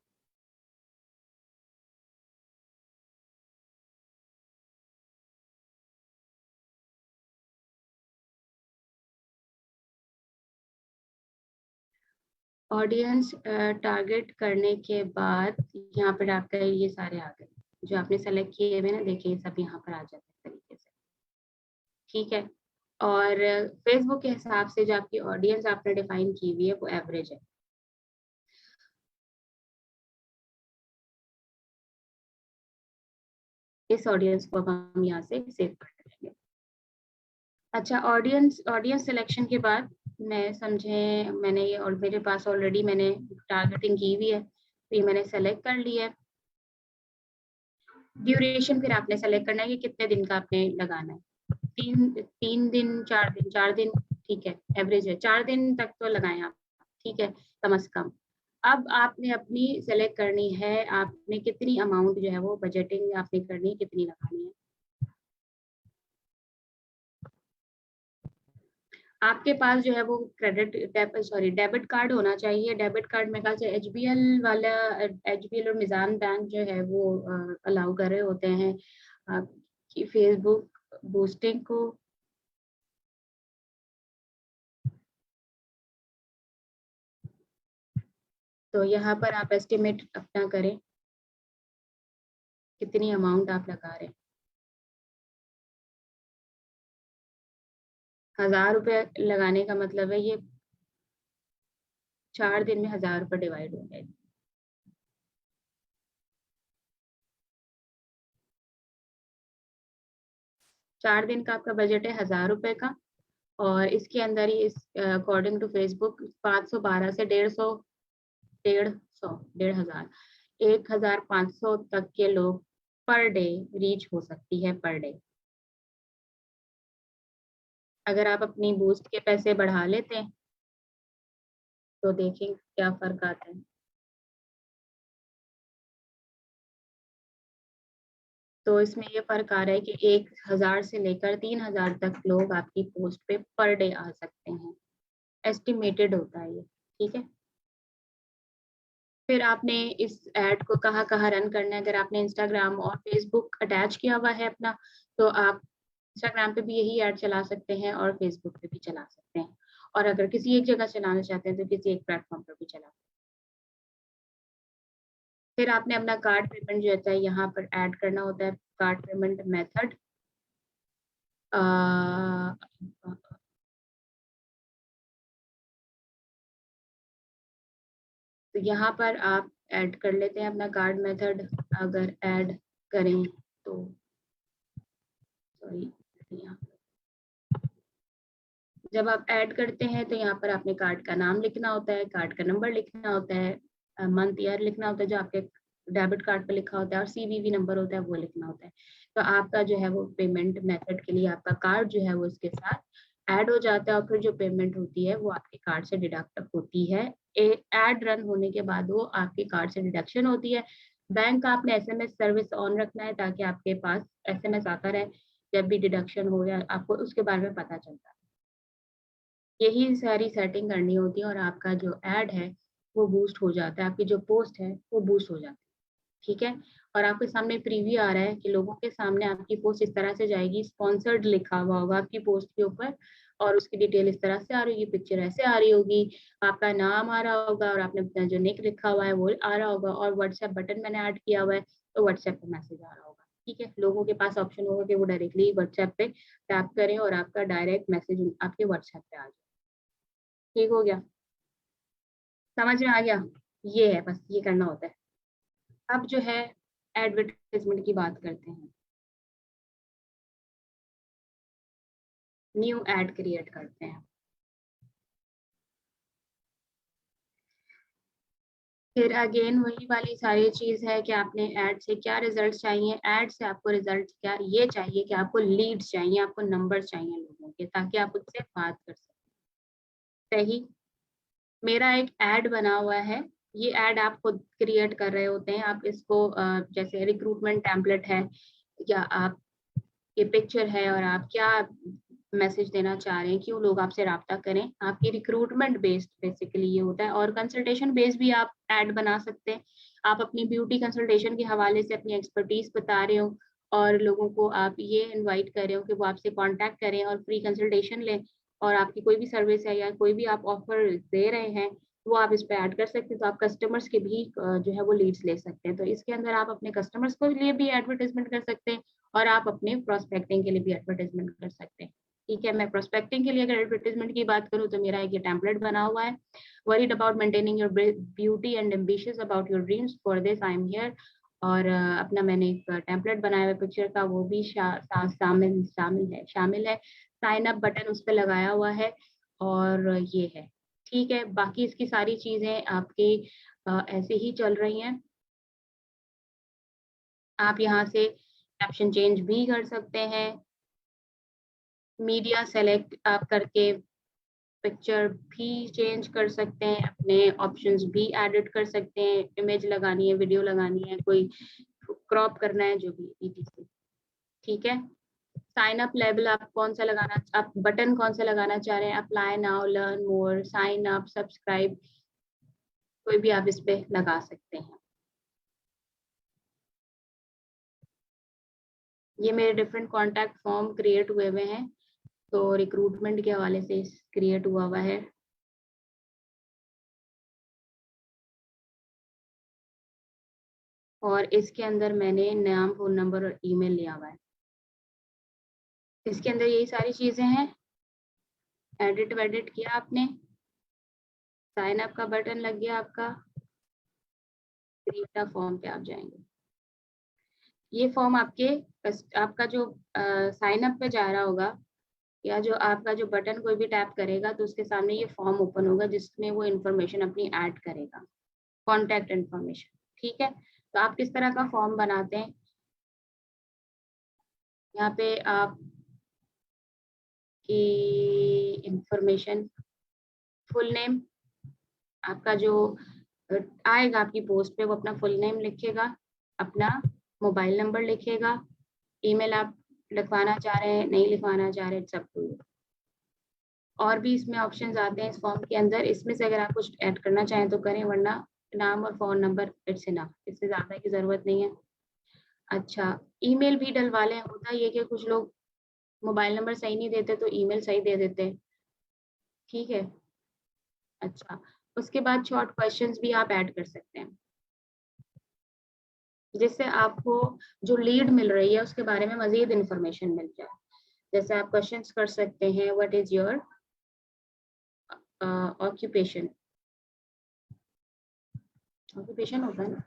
ऑडियंस टारगेट करने के बाद यहाँ पर आपका ये सारे आ गए जो आपने सेलेक्ट किए हुए ना, देखिए ये सब यहाँ पर आ जाते हैं तरीके से। ठीक है। और फेसबुक के हिसाब से जो आपकी ऑडियंस आपने डिफाइन की हुई है वो एवरेज है। इस ऑडियंस को अब हम यहाँ से सेव कर देंगे। अच्छा, ऑडियंस ऑडियंस सिलेक्शन के बाद मैं समझे, मैंने ये और मेरे पास ऑलरेडी मैंने टारगेटिंग की हुई है, तो ये मैंने सेलेक्ट कर लिया है। ड्यूरेशन फिर आपने सेलेक्ट करना है कि कितने दिन का आपने लगाना है। 3 दिन, 4 दिन, 4 दिन ठीक है, एवरेज है 4 दिन तक तो लगाएं आप। ठीक है, कम से कम। अब आपने अपनी सेलेक्ट करनी है, आपने कितनी अमाउंट जो है वो बजटिंग आपने करनी है, कितनी लगानी है। आपके पास जो है वो डेबिट कार्ड होना चाहिए। डेबिट कार्ड में ख्याल से एचबीएल वाला, एचबीएल और निजाम बैंक जो है वो अलाउ कर रहे होते हैं आपकी फेसबुक बूस्टिंग को। तो यहाँ पर आप एस्टिमेट अपना करें, कितनी अमाउंट आप लगा रहे हैं। 1000 रुपये लगाने का मतलब है ये 4 दिन में 1000 रुपये डिवाइड हो जाएगा। चार दिन का आपका बजट है 1000 रुपये का, और इसके अंदर ही इस अकॉर्डिंग टू फेसबुक 512 से 150, 1,500, 1,500 तक के लोग पर डे रीच हो सकती है पर डे। अगर आप अपनी बूस्ट के पैसे बढ़ा लेते हैं तो देखें क्या फर्क आता है। तो इसमें ये फर्क आ रहा है कि 1000 से लेकर 3000 तक लोग आपकी पोस्ट पे पर डे आ सकते हैं, एस्टिमेटेड होता है ये, ठीक है। फिर आपने इस एड को कहाँ कहाँ रन करना है। अगर आपने इंस्टाग्राम और फेसबुक अटैच किया हुआ है अपना, तो आप इंस्टाग्राम पे भी यही ऐड चला सकते हैं और फेसबुक पे भी चला सकते हैं, और अगर किसी एक जगह चलाना चाहते हैं तो किसी एक प्लेटफॉर्म पर भी चला सकते हैं। फिर आपने अपना कार्ड पेमेंट जो होता है यहाँ पर ऐड करना होता है, कार्ड पेमेंट मेथड। तो यहाँ पर आप ऐड कर लेते हैं अपना कार्ड मेथड। अगर ऐड करें तो सॉरी, जब आप ऐड करते हैं तो यहाँ पर आपने कार्ड का नाम लिखना होता है, कार्ड का नंबर लिखना होता है, मंथ ईयर लिखना होता है जो आपके डेबिट कार्ड पे लिखा होता है, और सीवीवी नंबर होता है वो लिखना होता है। तो आपका जो है वो पेमेंट मेथड के लिए आपका कार्ड जो है वो इसके साथ ऐड हो जाता है, और फिर जो पेमेंट होती है वो आपके कार्ड से डिडक्ट होती है। ऐड रन होने के बाद वो आपके कार्ड से डिडक्शन होती है। बैंक का आपने एसएमएस सर्विस ऑन रखना है ताकि आपके पास एसएमएस आता रहे जब भी डिडक्शन हो, या आपको उसके बारे में पता चलता है। यही सारी सेटिंग करनी होती है और आपका जो ऐड है वो बूस्ट हो जाता है, आपकी जो पोस्ट है वो बूस्ट हो जाती है, ठीक है। और आपके सामने प्रीव्यू आ रहा है कि लोगों के सामने आपकी पोस्ट इस तरह से जाएगी, स्पॉन्सर्ड लिखा हुआ होगा आपकी पोस्ट के ऊपर, और उसकी डिटेल इस तरह से आ रही होगी, पिक्चर ऐसे आ रही होगी, आपका नाम आ रहा होगा, और आपने अपना जो निक लिखा हुआ है वो आ रहा होगा, और व्हाट्सएप बटन मैंने ऐड किया हुआ है तो व्हाट्सएप पे मैसेज आ रहा होगा, ठीक है। लोगों के पास ऑप्शन होगा कि वो डायरेक्टली व्हाट्सएप पे टैप करें और आपका डायरेक्ट मैसेज आपके व्हाट्सएप पे आ जाए। ठीक हो गया, समझ में आ गया। ये है, बस ये करना होता है। अब जो है एडवर्टाइजमेंट की बात करते हैं। न्यू एड क्रिएट करते हैं। फिर अगेन वही वाली सारी चीज है कि आपने ऐड से क्या रिजल्ट चाहिए। ऐड से आपको रिजल्ट क्या ये चाहिए कि आपको लीड्स चाहिए, आपको नंबर चाहिए लोगों के, ताकि आप उससे बात कर सकें। सही। मेरा एक ऐड बना हुआ है, ये ऐड आप खुद क्रिएट कर रहे होते हैं। आप इसको जैसे रिक्रूटमेंट टेम्पलेट है, या आप ये पिक्चर है, और आप क्या मैसेज देना चाह रहे हैं, क्यों लोग आपसे रब्ता करें, आपकी रिक्रूटमेंट बेस्ड बेसिकली ये होता है। और कंसल्टेशन बेस्ड भी आप ऐड बना सकते हैं। आप अपनी ब्यूटी कंसल्टेशन के हवाले से अपनी एक्सपर्टीज बता रहे हो, और लोगों को आप ये इनवाइट कर रहे हो कि वो आपसे कांटेक्ट करें और फ्री कंसल्टेशन लें, और आपकी कोई भी सर्विस है या कोई भी आप ऑफर दे रहे हैं, वो आप इस पे ऐड कर सकते हैं। तो आप कस्टमर्स के भी जो है वो लीड्स ले सकते हैं। तो इसके अंदर आप अपने कस्टमर्स को लिए भी एडवर्टाइजमेंट कर सकते हैं, और आप अपने प्रोस्पेक्टिंग के लिए भी एडवर्टाइजमेंट कर सकते हैं, ठीक है। मैं प्रोस्पेक्टिंग के लिए अगर एडवर्टाइजमेंट की बात करूं तो मेरा एक ये टेम्पलेट बना हुआ है, worried about maintaining your beauty and ambitious about your dreams, for this I am here. और अपना मैंने एक टेम्पलेट बनाया हुआ पिक्चर का, वो भी शामिल है। साइन अप बटन उस पर लगाया हुआ है, और ये है, ठीक है। बाकी इसकी सारी चीजें आपकी ऐसे ही चल रही हैं। आप यहाँ से कैप्शन चेंज भी कर सकते हैं, मीडिया सेलेक्ट आप करके पिक्चर भी चेंज कर सकते हैं, अपने ऑप्शंस भी एडिट कर सकते हैं, इमेज लगानी है, वीडियो लगानी है, कोई क्रॉप करना है, जो भी etc, ठीक है। साइन अप लेवल आप कौन सा लगाना, आप बटन कौन सा लगाना चाह रहे हैं, apply now, learn more, sign up, subscribe, कोई भी आप इस पे लगा सकते हैं। ये मेरे डिफरेंट कॉन्टैक्ट फॉर्म क्रिएट हुए हुए हैं, तो रिक्रूटमेंट के हवाले से क्रिएट हुआ हुआ है। और इसके अंदर मैंने नाम, फ़ोन नंबर और ईमेल लिया हुआ है। इसके अंदर यही सारी चीज़ें हैं। एडिट वेडिट किया आपने, साइन अप का बटन लग गया आपका, क्रिएट अ फॉर्म पे आप जाएँगे। ये फॉर्म आपका जो साइन अप पे जा रहा होगा या जो आपका जो बटन कोई भी टैप करेगा तो उसके सामने ये फॉर्म ओपन होगा जिसमें वो इन्फॉर्मेशन अपनी ऐड करेगा, कॉन्टैक्ट इन्फॉर्मेशन, ठीक है? तो आप किस तरह का फॉर्म बनाते हैं, यहाँ पे आपकी इन्फॉर्मेशन, फुल नेम, आपका जो आएगा आपकी पोस्ट पे वो अपना फुल नेम लिखेगा, अपना मोबाइल नंबर लिखेगा, ईमेल आप लिखवाना चाह रहे हैं, नहीं लिखवाना चाह रहे, इट्स अप टू यू। और भी इसमें ऑप्शंस आते हैं इस फॉर्म के अंदर, इसमें से अगर आप कुछ ऐड करना चाहें तो करें, वरना नाम और फ़ोन नंबर इट्स इनफ, इससे ज़्यादा की ज़रूरत नहीं है। अच्छा, ईमेल भी डलवा लें, होता ये कि कुछ लोग मोबाइल नंबर सही नहीं देते तो ईमेल सही दे देते हैं, ठीक है? अच्छा, उसके बाद शॉर्ट क्वेश्चंस भी आप ऐड कर सकते हैं, जिससे आपको जो लीड मिल रही है उसके बारे में मज़ीद इन्फॉर्मेशन मिल जाए। जैसे आप क्वेश्चंस कर सकते हैं, what is your occupation, occupation होता है ना?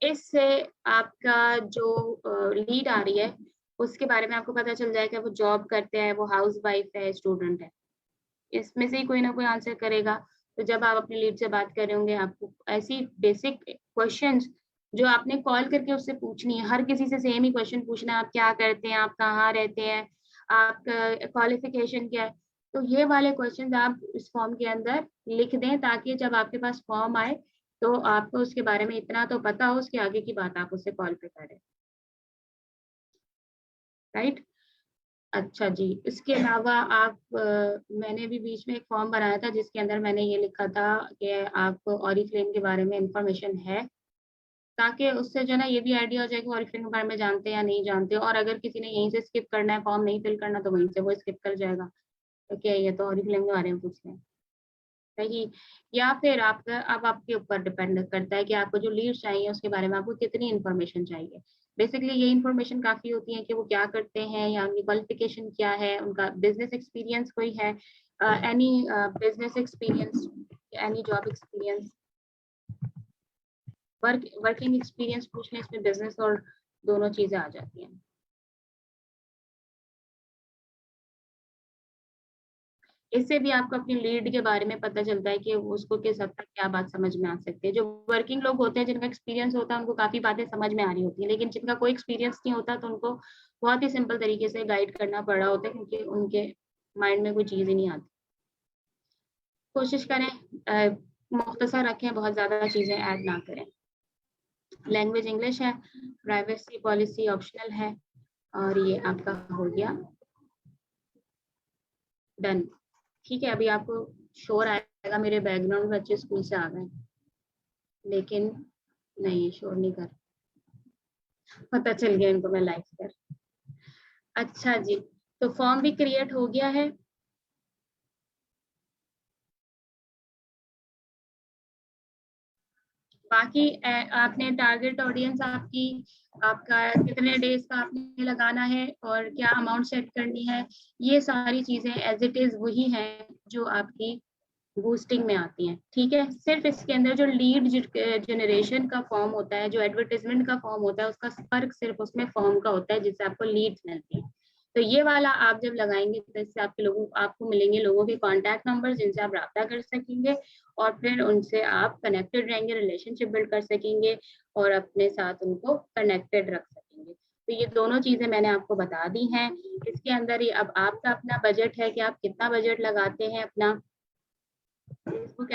इससे आपका जो लीड आ रही है उसके बारे में आपको पता चल जाएगा, वो जॉब करते हैं, वो हाउसवाइफ है, स्टूडेंट है। इसमें से ही कोई ना कोई आंसर करेगा। तो जब आप अपने लीड से बात कर रहे होंगे, आपको ऐसी बेसिक क्वेश्चंस जो आपने कॉल करके उससे पूछनी है, हर किसी से सेम ही क्वेश्चन पूछना है, आप क्या करते हैं, आप कहाँ रहते हैं, आपका क्वालिफिकेशन क्या है। तो ये वाले क्वेश्चंस आप इस फॉर्म के अंदर लिख दें, ताकि जब आपके पास फॉर्म आए तो आपको उसके बारे में इतना तो पता हो, उसके आगे की बात आप उससे कॉल पे करें, राइट? अच्छा जी, इसके अलावा मैंने भी बीच में एक फॉर्म बनाया था जिसके अंदर मैंने ये लिखा था कि आपको ऑरिफ्लेम के बारे में इंफॉर्मेशन है, ताकि उससे जो है ना ये भी आइडिया हो जाए कि ऑरिफ्लेम के बारे में जानते हैं या नहीं जानते, और अगर किसी ने यहीं से स्किप करना है, फॉर्म नहीं फिल करना, तो वहीं से वो स्किप कर जाएगा। तो क्या ये तो ऑरिफ्लेम के बारे में पूछ लें, सही? या फिर आपका अब आपके ऊपर डिपेंड करता है कि आपको जो लीड चाहिए उसके बारे में आपको कितनी इन्फॉर्मेशन चाहिए। बेसिकली ये इन्फॉर्मेशन काफ़ी होती है कि वो क्या करते हैं या उनकी क्वालिफिकेशन क्या है, उनका बिज़नेस एक्सपीरियंस कोई है, any business experience, any job experience, working experience पूछ लें, इसमें बिज़नेस और दोनों चीज़ें आ जाती हैं। इससे भी आपको अपनी लीड के बारे में पता चलता है कि उसको किस हद तक क्या बात समझ में आ सकती है। जो वर्किंग लोग होते हैं, जिनका एक्सपीरियंस होता है, उनको काफ़ी बातें समझ में आ रही होती हैं, लेकिन जिनका कोई एक्सपीरियंस नहीं होता, तो उनको बहुत ही सिंपल तरीके से गाइड करना पड़ रहा होता है, क्योंकि उनके माइंड में कोई चीज़ ही नहीं आती। कोशिश करें मुख्तसर रखें, बहुत ज़्यादा चीज़ें ऐड ना करें। लैंग्वेज इंग्लिश है, प्राइवेसी पॉलिसी ऑप्शनल है, और ये आपका हो गया डन। ठीक है, अभी आपको शोर आएगा मेरे बैकग्राउंड में, बच्चे स्कूल से आ गए, लेकिन नहीं, शोर नहीं कर, पता चल गया इनको मैं लाइव कर। अच्छा जी, तो फॉर्म भी क्रिएट हो गया है। बाकी आपने टारगेट ऑडियंस आपका कितने डेज का आपने लगाना है और क्या अमाउंट सेट करनी है, ये सारी चीजें एज इट इज वही हैं जो आपकी बूस्टिंग में आती हैं, ठीक है? सिर्फ इसके अंदर जो लीड जनरेशन का फॉर्म होता है, जो एडवर्टाइजमेंट का फॉर्म होता है, उसका फर्क सिर्फ उसमें फॉर्म का होता है, जिससे आपको लीड्स मिलती हैं। तो ये वाला आप जब लगाएंगे तो इससे आपको मिलेंगे लोगों के कॉन्टैक्ट नंबर, जिनसे आप रब्ता कर सकेंगे, और फिर उनसे आप कनेक्टेड रहेंगे, रिलेशनशिप बिल्ड कर सकेंगे, और अपने साथ उनको कनेक्टेड रख सकेंगे। तो ये दोनों चीजें मैंने आपको बता दी हैं। इसके अंदर ही अब आपका अपना बजट है कि आप कितना बजट लगाते हैं अपना फेसबुक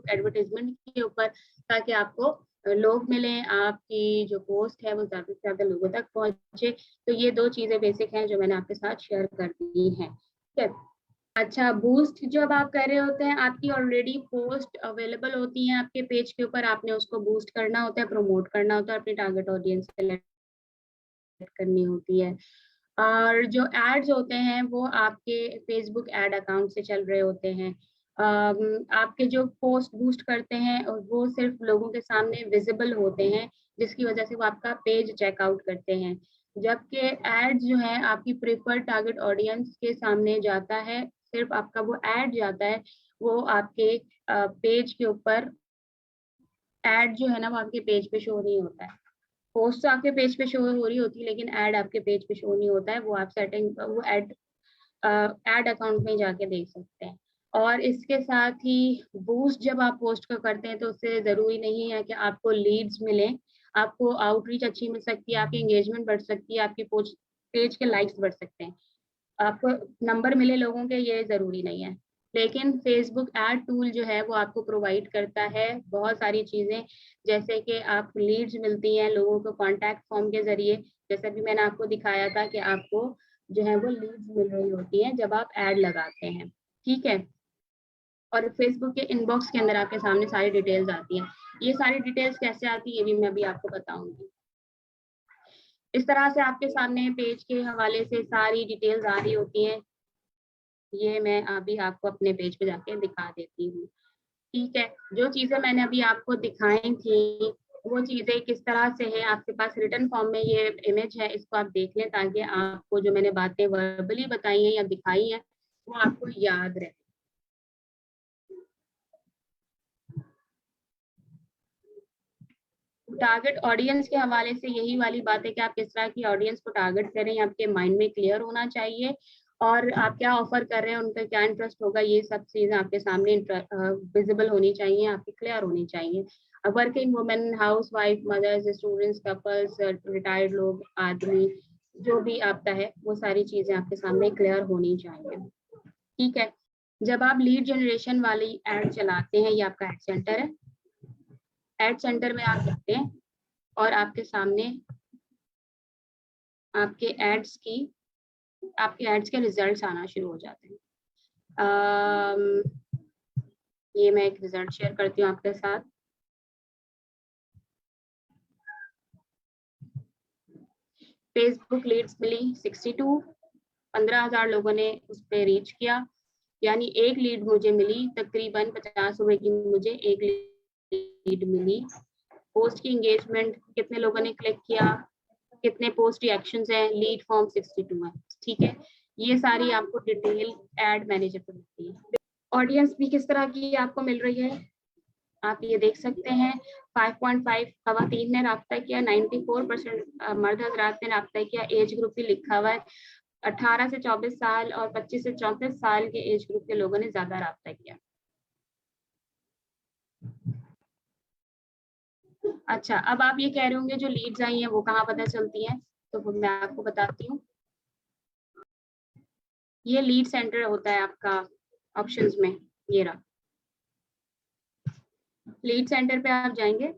एडवर्टाइजमेंट के ऊपर, ताकि आपको लोग मिलें, आपकी जो पोस्ट है वो ज्यादा से ज्यादा लोगों तक पहुंचे। तो ये दो चीजें बेसिक हैं जो मैंने आपके साथ शेयर कर दी हैं, ठीक है? अच्छा, बूस्ट जब आप कर रहे होते हैं, आपकी ऑलरेडी पोस्ट अवेलेबल होती हैं आपके पेज के ऊपर, आपने उसको बूस्ट करना होता है, प्रमोट करना होता है, अपनी टारगेट ऑडियंस सेलेक्ट करनी होती है, और जो एड्स होते हैं वो आपके फेसबुक एड अकाउंट से चल रहे होते हैं। आपके जो पोस्ट बूस्ट करते हैं और वो सिर्फ लोगों के सामने विजिबल होते हैं, जिसकी वजह से वो आपका पेज चेकआउट करते हैं। जबकि एड जो है आपकी प्रेफर्ड टारगेट ऑडियंस के सामने जाता है, सिर्फ आपका वो एड जाता है, वो आपके पेज के ऊपर एड जो है ना वो आपके पेज पे शो नहीं होता है। पोस्ट तो आपके पेज पे शो हो रही होती है, लेकिन एड आपके पेज पे शो नहीं होता है। वो आप सेटिंग वो एड अकाउंट में जाके देख सकते हैं। और इसके साथ ही बूस्ट जब आप पोस्ट का करते हैं तो उससे जरूरी नहीं है कि आपको लीड्स मिले, आपको आउटरीच अच्छी मिल सकती है, आपकी एंगेजमेंट बढ़ सकती है, आपकी पेज के लाइक्स बढ़ सकते हैं, आपको नंबर मिले लोगों के, ये जरूरी नहीं है। लेकिन फेसबुक एड टूल जो है वो आपको प्रोवाइड करता है बहुत सारी चीजें, जैसे कि आप लीड्स मिलती हैं लोगों को कॉन्टैक्ट फॉर्म के जरिए, जैसे भी मैंने आपको दिखाया था कि आपको जो है वो लीड्स मिल रही होती हैं जब आप एड लगाते हैं। ठीक है। और फेसबुक के इनबॉक्स के अंदर आपके सामने सारी डिटेल्स आती हैं। ये सारी डिटेल्स कैसे आती है ये भी मैं अभी आपको बताऊंगी। इस तरह से आपके सामने पेज के हवाले से सारी डिटेल्स आ रही होती हैं। ये मैं अभी आपको अपने पेज पे जाके दिखा देती हूँ। ठीक है। जो चीजें मैंने अभी आपको दिखाई थी वो चीजें किस तरह से है, आपके पास रिटर्न फॉर्म में ये इमेज है, इसको आप देख लें ताकि आपको जो मैंने बातें वर्बली बताई हैं या दिखाई हैं वो आपको याद रहे। टारगेट ऑडियंस के हवाले से यही वाली बात है कि आप किस तरह की ऑडियंस को टारगेट कर रहे हैं, आपके माइंड में क्लियर होना चाहिए, और आप क्या ऑफर कर रहे हैं, उनका क्या इंटरेस्ट होगा, ये सब चीजें आपके सामने विजिबल होनी चाहिए, आपकी क्लियर होनी चाहिए। Working women, housewife, mothers, students, couples, retired लोग, आदमी, जो भी आपका है वो सारी चीजें आपके सामने क्लियर होनी चाहिए। ठीक है। जब आप लीड जनरेशन वाली एड चलाते हैं, ये आपका एड सेंटर है, एड सेंटर में आप जाते हैं और आपके सामने आपके एड्स के रिजल्ट्स आना शुरू हो जाते हैं। ये मैं एक रिजल्ट शेयर करती हूँ आपके साथ। फेसबुक लीड्स मिली 62, 15,000 लोगों ने उस पर रीच किया, यानी एक लीड मुझे मिली, तकरीबन 50 रुपए की मुझे एक लीड मिली। पोस्ट की एंगेजमेंट, कितने लोगों ने क्लिक किया, कितने पोस्ट रिएक्शंस हैं, लीड फॉर्म 62 है। ठीक है। ये सारी आपको डिटेल एड मैनेजर पर मिलती है। ऑडियंस भी किस तरह की आपको मिल रही है आप ये देख सकते हैं। 5.5 खवातीन ने राब्ता किया, 94% मर्द हजरात ने राब्ता किया। एज ग्रुप भी लिखा हुआ है, 18 से 24 साल और 25 से 34 साल के एज ग्रुप के लोगों ने ज्यादा राब्ता किया। अच्छा, अब आप ये कह रहे होंगे जो लीड्स आई हैं वो कहाँ पता चलती हैं, तो वो मैं आपको बताती हूँ। ये लीड सेंटर होता है आपका ऑप्शंस में, ये रहा लीड सेंटर पे आप जाएंगे।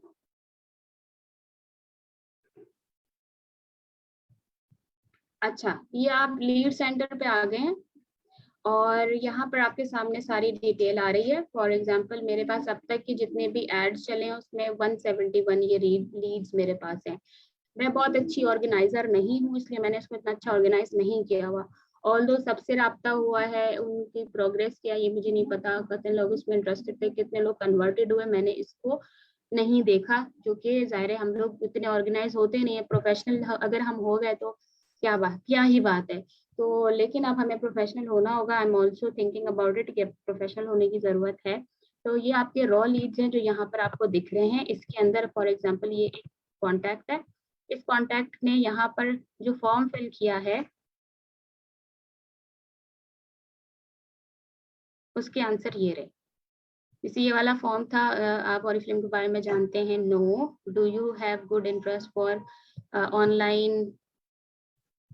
अच्छा, ये आप लीड सेंटर पे आ गए हैं और यहाँ पर आपके सामने सारी डिटेल आ रही है। फॉर एग्जांपल मेरे पास अब तक के जितने भी एड्स चले हैं उसमें 171 ये लीड्स मेरे पास हैं। मैं बहुत अच्छी ऑर्गेनाइजर नहीं हूँ, इसलिए मैंने इसको इतना अच्छा ऑर्गेनाइज नहीं किया हुआ। ऑल्दो सबसे राब्ता हुआ है, उनकी प्रोग्रेस क्या ये मुझे नहीं पता, कितने लोग इसमें इंटरेस्टेड थे, कितने लोग कन्वर्टेड हुए, मैंने इसको नहीं देखा, क्योंकि जाहिर है हम लोग इतने ऑर्गेनाइज होते नहीं है। प्रोफेशनल अगर हम हो गए तो क्या ही बात है। तो लेकिन अब हमें प्रोफेशनल होना होगा। I am also thinking about it कि प्रोफेशनल होने की जरूरत है। तो ये आपके रॉ लीड्स हैं जो यहाँ पर आपको दिख रहे हैं। इसके अंदर फॉर एग्जाम्पल ये एक कॉन्टैक्ट है, इस कॉन्टैक्ट ने यहाँ पर जो फॉर्म फिल किया है उसके आंसर ये रहे। इसी ये वाला फॉर्म था। आप ऑरिफ्लेम के बारे में जानते हैं। No, do you have good interest for online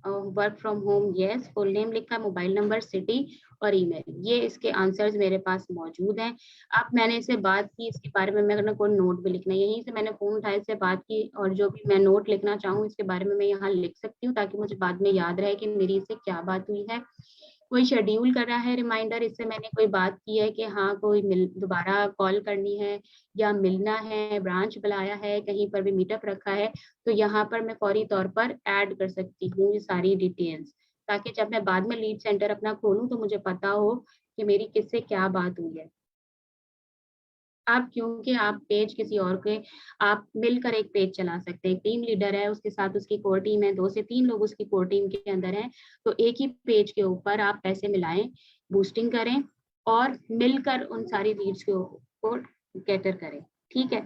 work from home, yes, full name लिखा, मोबाइल नंबर, सिटी और ईमेल, ये इसके आंसर्स मेरे पास मौजूद हैं। अब मैंने इससे बात की, इसके बारे में मैंने कोई नोट भी लिखना है, यहीं से मैंने फोन उठाया, इससे बात की, और जो भी मैं नोट लिखना चाहूँ इसके बारे में मैं यहाँ लिख सकती हूँ ताकि मुझे बाद में याद रहे कि मेरी इससे क्या बात हुई है। कोई शेड्यूल कर रहा है रिमाइंडर, इससे मैंने कोई बात की है कि हाँ कोई दोबारा कॉल करनी है या मिलना है, ब्रांच बुलाया है, कहीं पर भी मीटअप रखा है, तो यहाँ पर मैं फौरी तौर पर ऐड कर सकती हूँ ये सारी डिटेल्स, ताकि जब मैं बाद में लीड सेंटर अपना खोलूँ तो मुझे पता हो कि मेरी किससे क्या बात हुई है। आप क्योंकि आप पेज किसी और के आप मिलकर एक पेज चला सकते हैं। एक टीम लीडर है, उसके साथ उसकी कोर टीम है, 2 से 3 लोग उसकी कोर टीम के अंदर हैं, तो एक ही पेज के ऊपर आप पैसे मिलाएँ, बूस्टिंग करें और मिलकर उन सारी लीड्स को कैटर करें, ठीक है?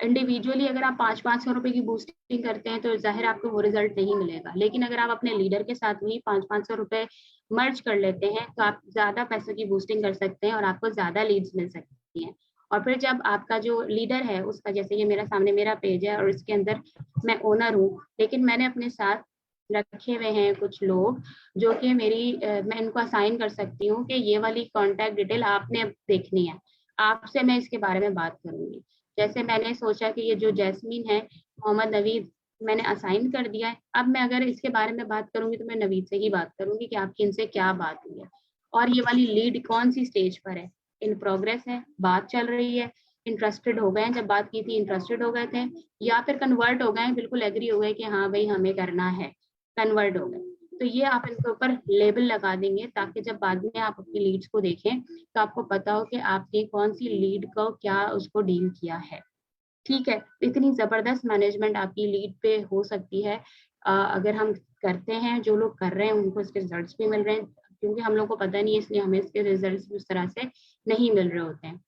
इंडिविजुअली अगर आप 5-500 रुपए की बूस्टिंग करते हैं, तो ज़ाहिर है आपको वो रिज़ल्ट नहीं मिलेगा। लेकिन अगर आप अपने लीडर के साथ वही 5-500 रुपए मर्ज कर लेते हैं, तो आप ज़्यादा पैसों की बूस्टिंग कर सकते हैं और आपको ज़्यादा लीड्स मिल सकती हैं। और फिर जब आपका जो लीडर है उसका, जैसे ये मेरा सामने मेरा पेज है और इसके अंदर मैं ओनर हूँ, लेकिन मैंने अपने साथ रखे हुए हैं कुछ लोग जो कि मैं इनको असाइन कर सकती हूँ कि ये वाली कॉन्टैक्ट डिटेल आपने अब देखनी है, आपसे मैं इसके बारे में बात करूंगी। जैसे मैंने सोचा कि ये जो जैस्मीन है, मोहम्मद नवीद, मैंने असाइन कर दिया है, अब मैं अगर इसके बारे में बात करूंगी तो मैं नवीद से ही बात करूंगी कि आपकी इनसे क्या बात हुई है और ये वाली लीड कौन सी स्टेज पर है, इन प्रोग्रेस है, बात चल रही है, इंटरेस्टेड हो गए हैं, जब बात की थी इंटरेस्टेड हो गए थे, या फिर कन्वर्ट हो गए हैं, बिल्कुल एग्री हो गए कि हाँ भाई हमें करना है, कन्वर्ट हो गए। तो ये आप इनके ऊपर लेबल लगा देंगे ताकि जब बाद में आप अपनी लीड्स को देखें तो आपको पता हो कि आपने कौन सी लीड को क्या उसको डील किया है। ठीक है, इतनी जबरदस्त मैनेजमेंट आपकी लीड पे हो सकती है अगर हम करते हैं, जो लोग कर रहे हैं उनको इसके रिजल्ट्स भी मिल रहे हैं, क्योंकि हम लोग को पता नहीं है इसलिए हमें इसके रिजल्ट्स उस तरह से नहीं मिल रहे होते हैं।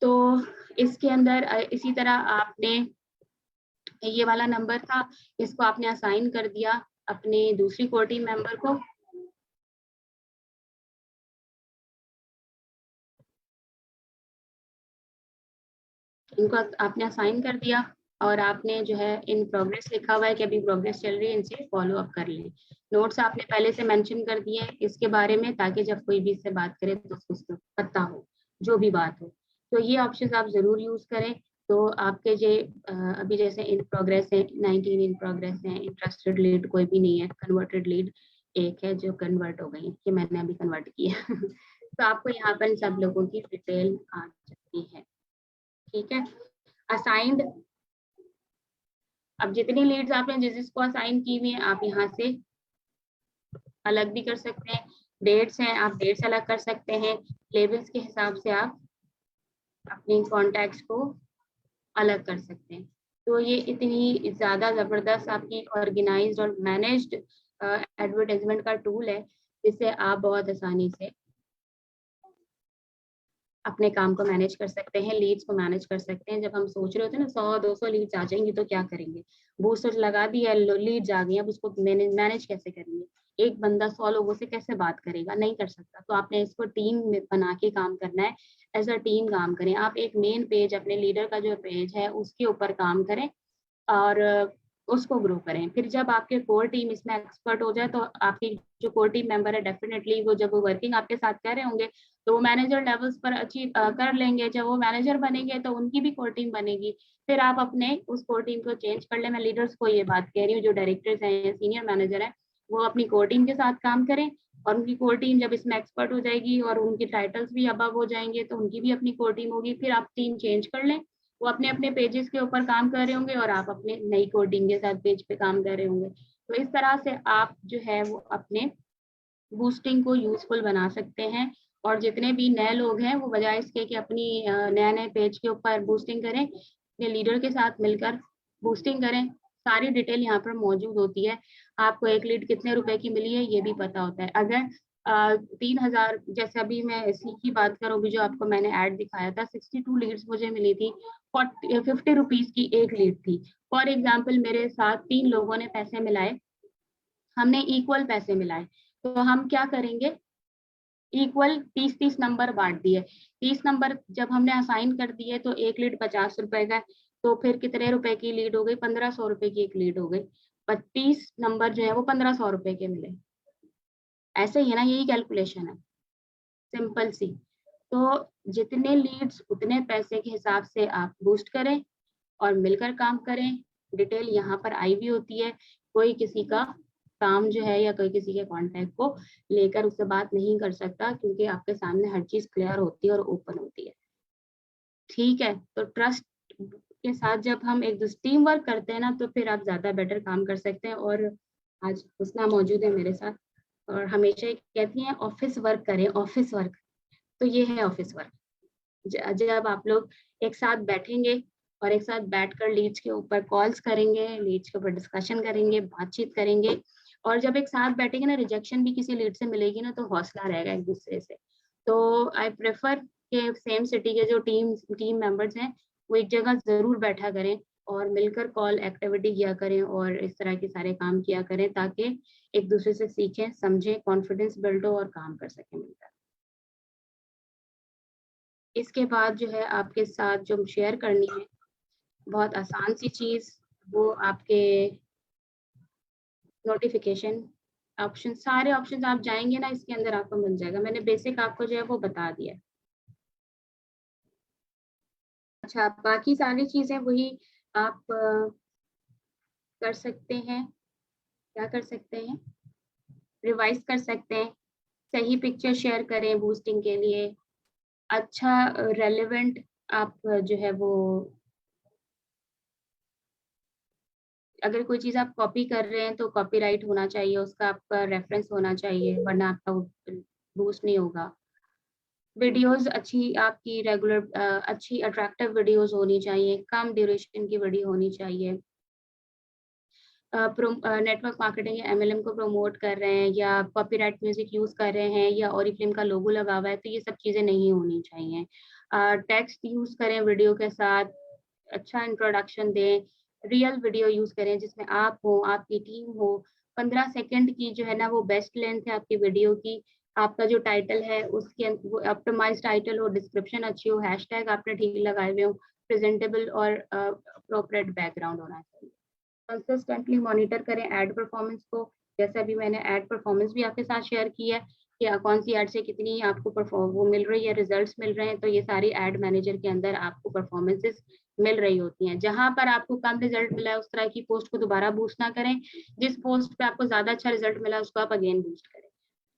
तो इसके अंदर इसी तरह आपने ये वाला नंबर था, इसको आपने असाइन कर दिया अपने दूसरी कोर टीम मेंबर को, इनको आपने असाइन कर दिया और आपने जो है इन प्रोग्रेस लिखा हुआ है कि अभी प्रोग्रेस चल रही है, इनसे फॉलो अप कर लें। नोट्स आपने पहले से मेंशन कर दिए हैं इसके बारे में, ताकि जब कोई भी इससे बात करे तो उसको पता हो जो भी बात हो। तो ये ऑप्शन आप जरूर यूज करें। तो आपके जो अभी जैसे इन प्रोग्रेस है, 19 इन प्रोग्रेस है, इंटरेस्टेड लीड कोई भी नहीं है, कन्वर्टेड लीड एक है जो कन्वर्ट हो गई, कि मैंने अभी कन्वर्ट किया तो आपको यहाँ पर इन सब लोगों की डिटेल आ सकती है, ठीक है? असाइंड, अब जितनी लीड्स आपने जिस जिसको असाइन की हुई है आप यहाँ से अलग भी कर सकते हैं। डेट्स हैं, आप डेट्स अलग कर सकते हैं। लेबल्स के हिसाब से आप अपनी कॉन्टैक्ट्स को अलग कर सकते हैं। तो ये इतनी ज्यादा जबरदस्त आपकी ऑर्गेनाइज्ड और मैनेज्ड एडवर्टाइजमेंट का टूल है, जिससे आप बहुत आसानी से अपने काम को मैनेज कर सकते हैं, लीड्स को मैनेज कर सकते हैं। जब हम सोच रहे होते हैं ना 100-200 लीड्स आ जाएंगी तो क्या करेंगे, बूस्टर लगा दिया, लीड्स आ गई, अब उसको मैनेज कैसे करेंगे, एक बंदा 100 लोगों से कैसे बात करेगा, नहीं कर सकता। तो आपने इसको टीम में बना के काम करना है, एज अ टीम काम करें। आप एक मेन पेज, अपने लीडर का जो पेज है उसके ऊपर काम करें और उसको ग्रो करें। फिर जब आपके कोर टीम इसमें एक्सपर्ट हो जाए तो आपकी जो कोर टीम मेंबर है डेफिनेटली वो जब वो वर्किंग आपके साथ कर रहे होंगे तो वो मैनेजर लेवल्स पर अचीव कर लेंगे। जब वो मैनेजर बनेंगे तो उनकी भी कोर टीम बनेगी। फिर आप अपने उस कोर टीम को चेंज कर ले। मैं लीडर्स को ये बात कह रही हूँ, जो डायरेक्टर्स हैं या सीनियर मैनेजर है, वो अपनी कोर टीम के साथ काम करें और उनकी कोर टीम जब इसमें एक्सपर्ट हो जाएगी और उनके टाइटल्स भी अबव हो जाएंगे तो उनकी भी अपनी कोर टीम होगी। फिर आप टीम चेंज कर लें, वो अपने अपने पेजेस के ऊपर काम कर रहे होंगे और आप अपने नई कोडिंग के साथ पेज पे काम कर रहे होंगे। तो इस तरह से आप जो है वो अपने बूस्टिंग को यूजफुल बना सकते हैं। और जितने भी नए लोग हैं वो बजाय इसके कि अपनी नए नए पेज के ऊपर बूस्टिंग करें, अपने लीडर के साथ मिलकर बूस्टिंग करें। सारी डिटेल यहाँ पर मौजूद होती है। आपको एक लीड कितने रुपए की मिली है ये भी पता होता है। अगर 3,000, जैसे अभी मैं इसी की बात करूँ, अभी जो आपको मैंने ऐड दिखाया था, 62 लीड्स मुझे मिली थी, 50 रुपीज की एक लीड थी। फॉर एग्जाम्पल मेरे साथ 3 लोगों ने पैसे मिलाए, हमने इक्वल पैसे मिलाए, तो हम क्या करेंगे, इक्वल 30-30 नंबर बांट दिए। 30 नंबर जब हमने असाइन कर दिए तो एक लीड 50 रुपए का, तो फिर कितने रुपए की लीड हो गई, 1500 रुपए की एक लीड हो गई। 32 नंबर जो है वो 1500 रुपए के मिले। ऐसे ही है ना, यही कैलकुलेशन है, सिंपल सी। तो जितने लीड्स उतने पैसे के हिसाब से आप बूस्ट करें और मिलकर काम करें। डिटेल यहाँ पर आई भी होती है, कोई किसी का काम जो है या कोई किसी के कांटेक्ट को लेकर उससे बात नहीं कर सकता, क्योंकि आपके सामने हर चीज क्लियर होती है और ओपन होती है। ठीक है, तो ट्रस्ट के साथ जब हम एक दूसरे टीम वर्क करते हैं ना, तो फिर आप ज्यादा बेटर काम कर सकते हैं। और आज हुस्ना मौजूद है मेरे साथ और हमेशा ये कहती हैं ऑफिस वर्क करें, ऑफिस वर्क। तो ये है ऑफिस वर्क। जब आप लोग एक साथ बैठेंगे और एक साथ बैठकर लीड्स के ऊपर कॉल्स करेंगे, लीड्स के ऊपर डिस्कशन करेंगे, बातचीत करेंगे, और जब एक साथ बैठेंगे ना, रिजेक्शन भी किसी लीड से मिलेगी ना, तो हौसला रहेगा एक दूसरे से। तो आई प्रेफर के सेम सिटी के जो टीम मेंबर्स हैं वो एक जगह जरूर बैठा करें और मिलकर कॉल एक्टिविटी किया करें और इस तरह के सारे काम किया करें, ताकि एक दूसरे से सीखें, समझें, कॉन्फिडेंस बिल्ड हो और काम कर सकें मिलकर। इसके बाद जो है आपके साथ जो शेयर करनी है, बहुत आसान सी चीज, वो आपके नोटिफिकेशन ऑप्शन, सारे ऑप्शन आप जाएंगे ना, इसके अंदर आपको मिल जाएगा। मैंने बेसिक आपको जो है वो बता दिया है। अच्छा, बाकी सारी चीजें वही आप कर सकते हैं। क्या कर सकते हैं? रिवाइज कर सकते हैं, सही पिक्चर शेयर करें बूस्टिंग के लिए, अच्छा रेलेवेंट आप जो है वो, अगर कोई चीज आप कॉपी कर रहे हैं तो कॉपीराइट होना चाहिए, उसका आपका रेफरेंस होना चाहिए, वरना आपका बूस्ट नहीं होगा। वीडियोस अच्छी आपकी रेगुलर अच्छी अट्रैक्टिव वीडियोस होनी चाहिए, कम ड्यूरेशन की वीडियो होनी चाहिए। नेटवर्क मार्केटिंग या एमएलएम को प्रमोट कर रहे हैं या कॉपीराइट म्यूजिक यूज कर रहे हैं या ओरिफ्लेम का लोगो लगा हुआ है, तो ये सब चीजें नहीं होनी चाहिए। टेक्स्ट यूज करें वीडियो के साथ, अच्छा इंट्रोडक्शन दें, रियल वीडियो यूज करें जिसमें आप हो, आपकी टीम हो। 15 सेकंड की जो है ना वो बेस्ट लेंथ है आपकी वीडियो की। आपका जो टाइटल है उसके वो ऑप्टिमाइज टाइटल हो, डिस्क्रिप्शन अच्छी हो, हैशटैग आपने ठीक लगाए हुए हो, प्रेजेंटेबल और अप्रोप्रिएट बैकग्राउंड होना चाहिए। कंसिस्टेंटली मॉनिटर करें एड परफॉर्मेंस को, जैसे अभी मैंने एड परफॉर्मेंस भी आपके साथ शेयर की है कि कौन सी एड से कितनी आपको परफॉर्म वो मिल रही है, रिजल्ट्स मिल रहे हैं। तो ये सारी एड मैनेजर के अंदर आपको परफॉर्मेंसेस मिल रही होती हैं। जहां पर आपको कम रिजल्ट मिला है उस तरह की पोस्ट को दोबारा बूस्ट ना करें, जिस पोस्ट पे आपको ज्यादा अच्छा रिजल्ट मिला है उसको आप अगेन बूस्ट करें।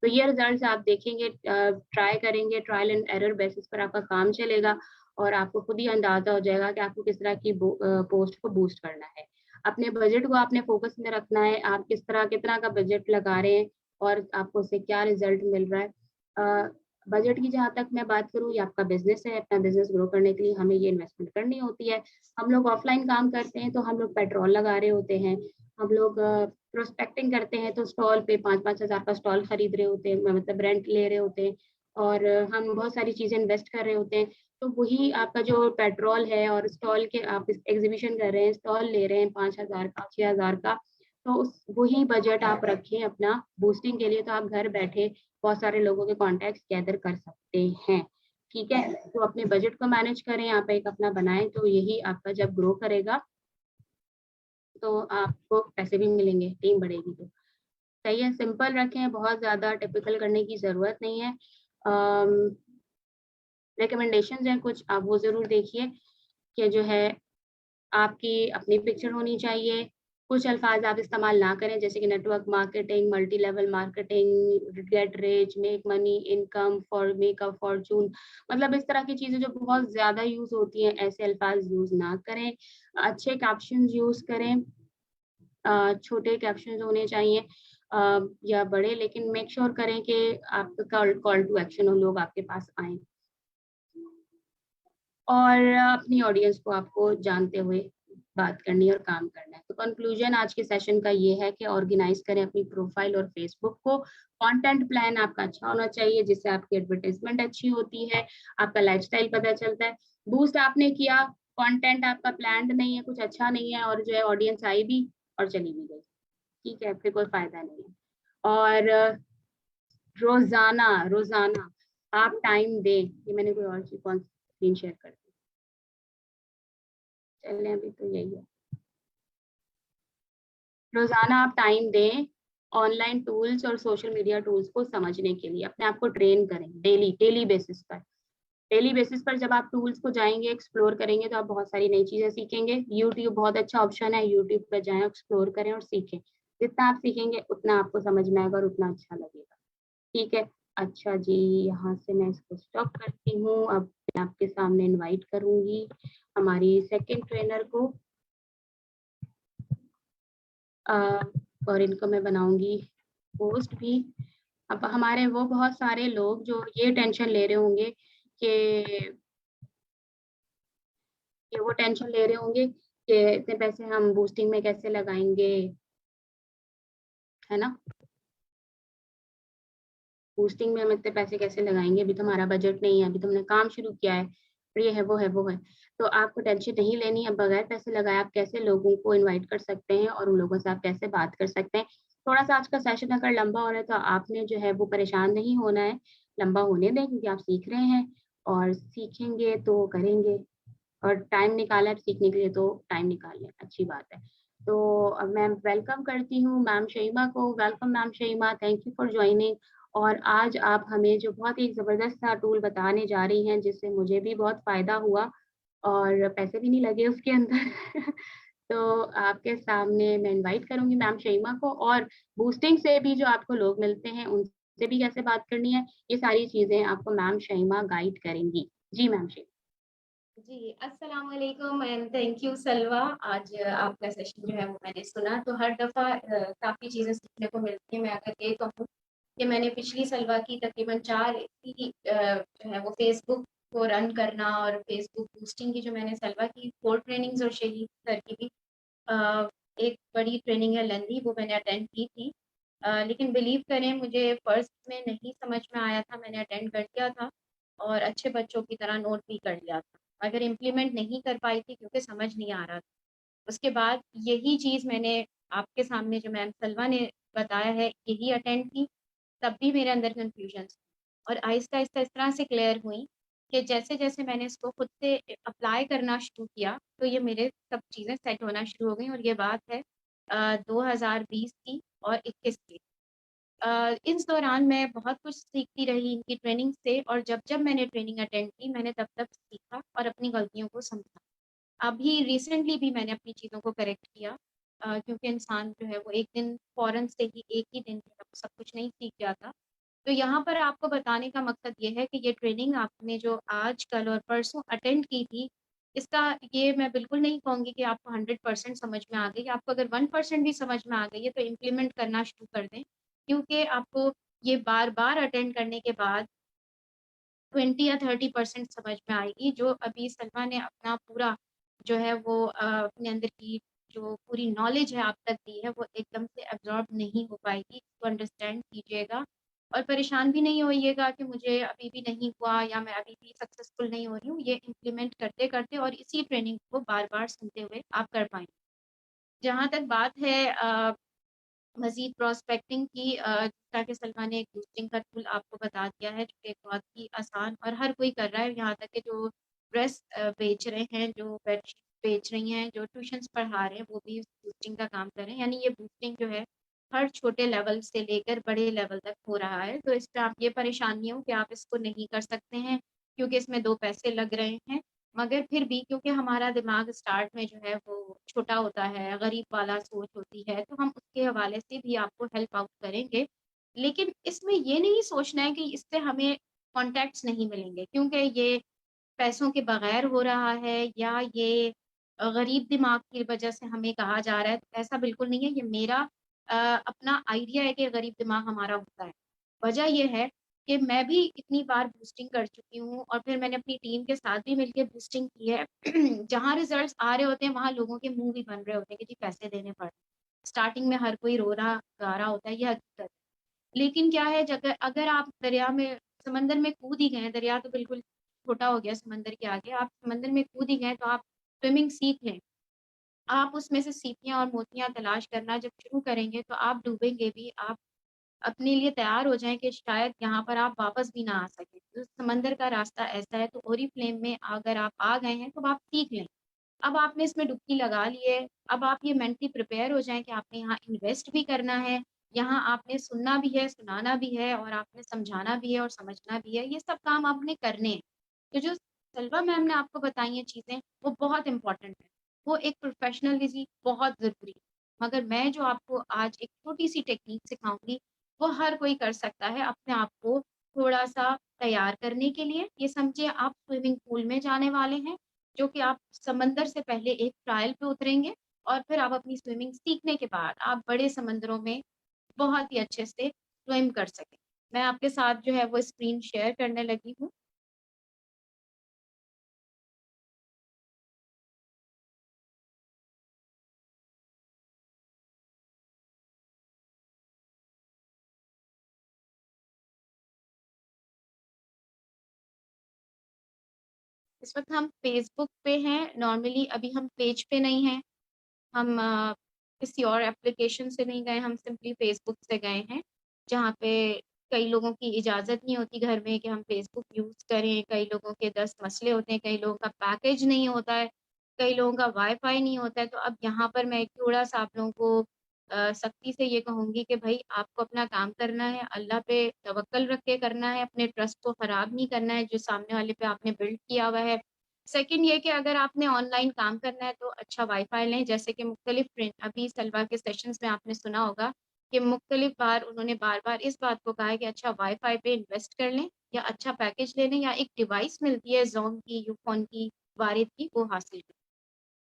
तो ये रिजल्ट्स आप देखेंगे, ट्राई करेंगे, ट्रायल एंड एरर बेसिस पर आपका काम चलेगा और आपको खुद ही अंदाजा हो जाएगा कि आपको किस तरह की पोस्ट को बूस्ट करना है। अपने बजट को आपने फोकस में रखना है, आप किस तरह कितना का बजट लगा रहे हैं और आपको उससे क्या रिजल्ट मिल रहा है। बजट की जहां तक मैं बात करूँ, ये आपका बिजनेस है, अपना बिजनेस ग्रो करने के लिए हमें ये इन्वेस्टमेंट करनी होती है। हम लोग ऑफलाइन काम करते हैं तो हम लोग पेट्रोल लगा रहे होते हैं, हम लोग प्रोस्पेक्टिंग करते हैं तो स्टॉल पे 5-5 हज़ार का स्टॉल खरीद रहे होते हैं, मतलब रेंट ले रहे होते हैं, और हम बहुत सारी चीजें इन्वेस्ट कर रहे होते हैं। तो वही आपका जो पेट्रोल है और स्टॉल के आप एग्जीबिशन कर रहे हैं, स्टॉल ले रहे हैं 5 हज़ार का, 6 हज़ार का, तो उस वही बजट आप रखें अपना बूस्टिंग के लिए, तो आप घर बैठे बहुत सारे लोगों के कॉन्टेक्ट गैदर कर सकते हैं। ठीक है, तो अपने बजट को मैनेज करें, आप एक अपना बनाएं, तो यही आपका जब ग्रो करेगा तो आपको पैसे भी मिलेंगे, टीम बढ़ेगी। तो सही है, सिंपल रखें, बहुत ज्यादा टिपिकल करने की जरूरत नहीं है। रिकमेंडेशन हैं कुछ, आप वो जरूर देखिए कि जो है आपकी अपनी पिक्चर होनी चाहिए। कुछ अल्फाज आप इस्तेमाल ना करें, जैसे कि network marketing, multi level marketing, get rich, make money, income, for make a Fortune, मतलब इस तरह की चीजें जो बहुत ज्यादा यूज होती हैं, ऐसे अल्फाज यूज ना करें। अच्छे कैप्शन यूज करें, छोटे कैप्शन होने चाहिए या बड़े, लेकिन मेक श्योर करें कि आपका कॉल टू एक्शन हो, लोग आपके पास आए और अपनी ऑडियंस को आपको जानते हुए बात करनी है और काम करना है। तो कंक्लूजन आज के सेशन का ये है कि ऑर्गेनाइज करें अपनी प्रोफाइल और फेसबुक को। कंटेंट प्लान आपका अच्छा होना चाहिए जिससे आपकी एडवर्टाइजमेंट अच्छी होती है, आपका लाइफस्टाइल पता चलता है। बूस्ट आपने किया, कंटेंट आपका प्लान्ड नहीं है, कुछ अच्छा नहीं है, और जो है ऑडियंस आई भी और चली भी गई, ठीक है, फिर कोई फायदा नहीं है। और रोजाना रोजाना आप टाइम दें, ये मैंने कोई और चीज कौन स्क्रीन शेयर कर दी, चलें अभी तो यही है। रोजाना आप टाइम दें ऑनलाइन टूल्स और सोशल मीडिया टूल्स को समझने के लिए, अपने आप को ट्रेन करें डेली डेली बेसिस पर। डेली बेसिस पर जब आप टूल्स को जाएंगे, एक्सप्लोर करेंगे, तो आप बहुत सारी नई चीजें सीखेंगे। यूट्यूब बहुत अच्छा ऑप्शन है, यूट्यूब पर जाएं, एक्सप्लोर करें और सीखें। जितना आप सीखेंगे उतना आपको समझ में आएगा और उतना अच्छा लगेगा। ठीक है? अच्छा जी, यहाँ से मैं इसको स्टॉप करती हूँ। अब मैं आपके सामने इनवाइट करूँगी हमारी सेकंड ट्रेनर को, अ, और इनको मैं बनाऊँगी होस्ट भी। अब हमारे वो बहुत सारे लोग जो ये टेंशन ले रहे होंगे कि वो टेंशन ले रहे होंगे कि इतने पैसे हम बूस्टिंग में कैसे लगाएँगे, है ना? बूस्टिंग में हम इतने पैसे कैसे लगाएँगे, अभी तो हमारा बजट नहीं है, अभी तो हमने काम शुरू किया है, और ये है, वो है, वो है। तो आपको टेंशन नहीं लेनी है, बगैर पैसे लगाए आप कैसे लोगों को इनवाइट कर सकते हैं और उन लोगों से आप कैसे बात कर सकते हैं। थोड़ा-सा आज का सेशन अगर लंबा हो रहा है तो आपने जो है वो परेशान नहीं होना है, लंबा होने दें क्योंकि आप सीख रहे हैं और सीखेंगे तो करेंगे। और टाइम निकाला है सीखने के लिए तो टाइम निकाल लें, अच्छी बात है। तो अब मैं वेलकम करती हूँ मैम शहीमा को। Welcome ma'am Shaheema, thank you for joining. और आज आप हमें जो बहुत ही ज़बरदस्त सा टूल बताने जा रही हैं, जिससे मुझे भी बहुत फ़ायदा हुआ और पैसे भी नहीं लगे उसके अंदर। तो आपके सामने मैं इनवाइट करूँगी मैम शहीमा को, और बूस्टिंग से भी जो आपको लोग मिलते हैं, उनसे भी कैसे बात करनी है, ये सारी चीज़ें आपको मैम शहीमा गाइड करेंगी। जी मैम शहीमा। जी, अस्सलाम वालेकुम एंड थैंक यू सलवा। आज आपका सेशन जो है वो मैंने सुना तो हर दफ़ा काफ़ी चीज़ें सीखने को मिलती हैं। मैं अगर ये कहूँ कि मैंने पिछली सलवा की तकरीबन 4 ही जो है वो फ़ेसबुक को रन करना और फ़ेसबुक बूस्टिंग की जो मैंने सलवा की 4 ट्रेनिंग्स और शहीद सर की भी अ, एक बड़ी ट्रेनिंग है लेंदी, वो मैंने अटेंड की थी। लेकिन बिलीव करें मुझे फर्स्ट में नहीं समझ में आया था, मैंने अटेंड कर लिया था और अच्छे बच्चों की तरह नोट भी कर लिया था। मगर इम्प्लीमेंट नहीं कर पाई थी क्योंकि समझ नहीं आ रहा था। उसके बाद यही चीज़ मैंने आपके सामने जो मैम सलवा ने बताया है, यही अटेंड की, तब भी मेरे अंदर कन्फ्यूजन थी और आहिस्ता-आहिस्ता इस तरह से क्लियर हुई कि जैसे-जैसे मैंने इसको खुद से अप्लाई करना शुरू किया, तो ये मेरे सब चीज़ें सेट होना शुरू हो गई और ये बात है 2020 की और 21 की। इस दौरान मैं बहुत कुछ सीखती रही इनकी ट्रेनिंग से और जब-जब मैंने ट्रेनिंग अटेंड की, मैंने तब-तब सीखा और अपनी गलतियों को समझा। अभी रिसेंटली भी मैंने अपनी चीज़ों को करेक्ट किया क्योंकि इंसान जो है वो एक दिन फ़ौरन से ही एक ही दिन जो है वो सब कुछ नहीं सीख जाता। तो यहाँ पर आपको बताने का मकसद ये है कि ये ट्रेनिंग आपने जो आज, कल और परसों अटेंड की थी, इसका ये मैं बिल्कुल नहीं कहूँगी कि आपको 100% समझ में आ गई। आपको अगर 1% भी समझ में आ गई है तो इम्प्लीमेंट करना शुरू कर दें, क्योंकि आपको ये बार-बार अटेंड करने के बाद 20 या 30% समझ में आएगी, जो अभी सलमा ने अपना पूरा जो है वो अपने अंदर की जो पूरी नॉलेज है आप तक दी है, वो एकदम से अब्ज़ॉर्ब नहीं हो पाएगी। इसको अंडरस्टैंड कीजिएगा और परेशान भी नहीं होइएगा कि मुझे अभी भी नहीं हुआ या मैं अभी भी सक्सेसफुल नहीं हो रही हूँ। ये इम्प्लीमेंट करते-करते और इसी ट्रेनिंग को बार-बार सुनते हुए आप कर पाएँगे। जहाँ तक बात है मज़ीद प्रॉस्पेक्टिंग की जैसा कि सलमा ने एक बूस्टिंग का टूल आपको बता दिया है, जो कि एक बहुत ही आसान और हर कोई कर रहा है। यहाँ तक कि जो ड्रेस बेच रहे हैं, जो बेडशीट बेच रही हैं, जो ट्यूशन्स पढ़ा रहे हैं, वो भी इस बूस्टिंग का काम कर रहे हैं। यानी ये बूस्टिंग जो है, हर छोटे लेवल से लेकर बड़े लेवल तक हो रहा है। तो इस पे आप ये परेशान नहीं हो कि आप इसको नहीं कर सकते हैं, क्योंकि इसमें 2 पैसे लग रहे हैं। मगर फिर भी क्योंकि हमारा दिमाग स्टार्ट में जो है वो छोटा होता है, गरीब वाला सोच होती है, तो हम उसके हवाले से भी आपको हेल्प आउट करेंगे। लेकिन इसमें ये नहीं सोचना है कि इससे हमें कॉन्टैक्ट्स नहीं मिलेंगे क्योंकि ये पैसों के बगैर हो रहा है या ये गरीब दिमाग की वजह से हमें कहा जा रहा है, तो ऐसा बिल्कुल नहीं है। ये मेरा अपना आइडिया है कि गरीब दिमाग हमारा होता है। वजह ये है कि मैं भी इतनी बार बूस्टिंग कर चुकी हूँ और फिर मैंने अपनी टीम के साथ भी मिलके बूस्टिंग की है। जहाँ रिज़ल्ट्स आ रहे होते हैं, वहाँ लोगों के मुँह भी बन रहे होते हैं कि जी पैसे देने पड़ रहे हैं। स्टार्टिंग में हर कोई रो रहा गा रहा होता है, ये हकीकत है। लेकिन क्या है जगर अगर आप दरिया में समंदर में कूद ही गए, दरिया तो बिल्कुल छोटा हो गया समंदर के आगे, आप समंदर में कूद ही गए तो आप स्विमिंग सीख लें। आप उसमें से सीपियाँ और मोतियाँ तलाश करना जब शुरू करेंगे तो आप डूबेंगे भी, आप अपने लिए तैयार हो जाएँ कि शायद यहाँ पर आप वापस भी ना आ सकें। तो समंदर का रास्ता ऐसा है, तो ओरिफ्लेम में अगर आप आ गए हैं तो आप सीख लें। अब आपने इसमें डुबकी लगा ली है, अब आप ये मेंटली प्रिपेयर हो जाएँ कि आपने यहाँ इन्वेस्ट भी करना है, यहाँ आपने सुनना भी है, सुनाना भी है और आपने समझाना भी है और समझना भी है, ये सब काम आपने करने हैं। तो जो सलवा मैम ने आपको बताई हैं चीज़ें, वो बहुत इम्पोर्टेंट है। वो एक प्रोफ़ेशनलिज़्म बहुत ज़रूरी है। मगर मैं जो आपको आज एक छोटी-सी टेक्नीक सिखाऊँगी, वो हर कोई कर सकता है अपने आप को थोड़ा-सा तैयार करने के लिए। ये समझिए आप स्विमिंग पूल में जाने वाले हैं, जो कि आप समंदर से पहले एक ट्रायल पे उतरेंगे और फिर आप अपनी स्विमिंग सीखने के बाद आप बड़े समंदरों में बहुत ही अच्छे से स्विम कर सकें। मैं आपके साथ जो है वो स्क्रीन शेयर करने लगी हूँ। इस वक़्त हम फ़ेसबुक पे हैं, नॉर्मली अभी हम पेज पे नहीं हैं। हम किसी और एप्लीकेशन से नहीं गए, हम सिंपली फ़ेसबुक से गए हैं, जहाँ पे कई लोगों की इजाज़त नहीं होती घर में कि हम फ़ेसबुक यूज़ करें, कई लोगों के 10 मसले होते हैं, कई लोगों का पैकेज नहीं होता है, कई लोगों का वाई-फाई नहीं होता है। तो अब यहाँ पर मैं थोड़ा-सा आप लोगों को सख्ती से ये कहूँगी कि भई आपको अपना काम करना है, अल्लाह पे तवक्कल रख के करना है, अपने ट्रस्ट को ख़राब नहीं करना है, जो सामने वाले पे आपने बिल्ड किया हुआ है। सेकंड ये कि अगर आपने ऑनलाइन काम करना है तो अच्छा वाई-फाई लें, जैसे कि मुख्तलिफ ट्रेन अभी सलवा के सेशंस में आपने सुना होगा कि मुख्तलिफ बार उन्होंने बार-बार इस बात को कहा है कि अच्छा वाई-फाई पे इन्वेस्ट कर लें या अच्छा पैकेज ले लें या एक डिवाइस मिलती है ज़ोन की, यूफ़ोन की, वारिद की, वो हासिल करें।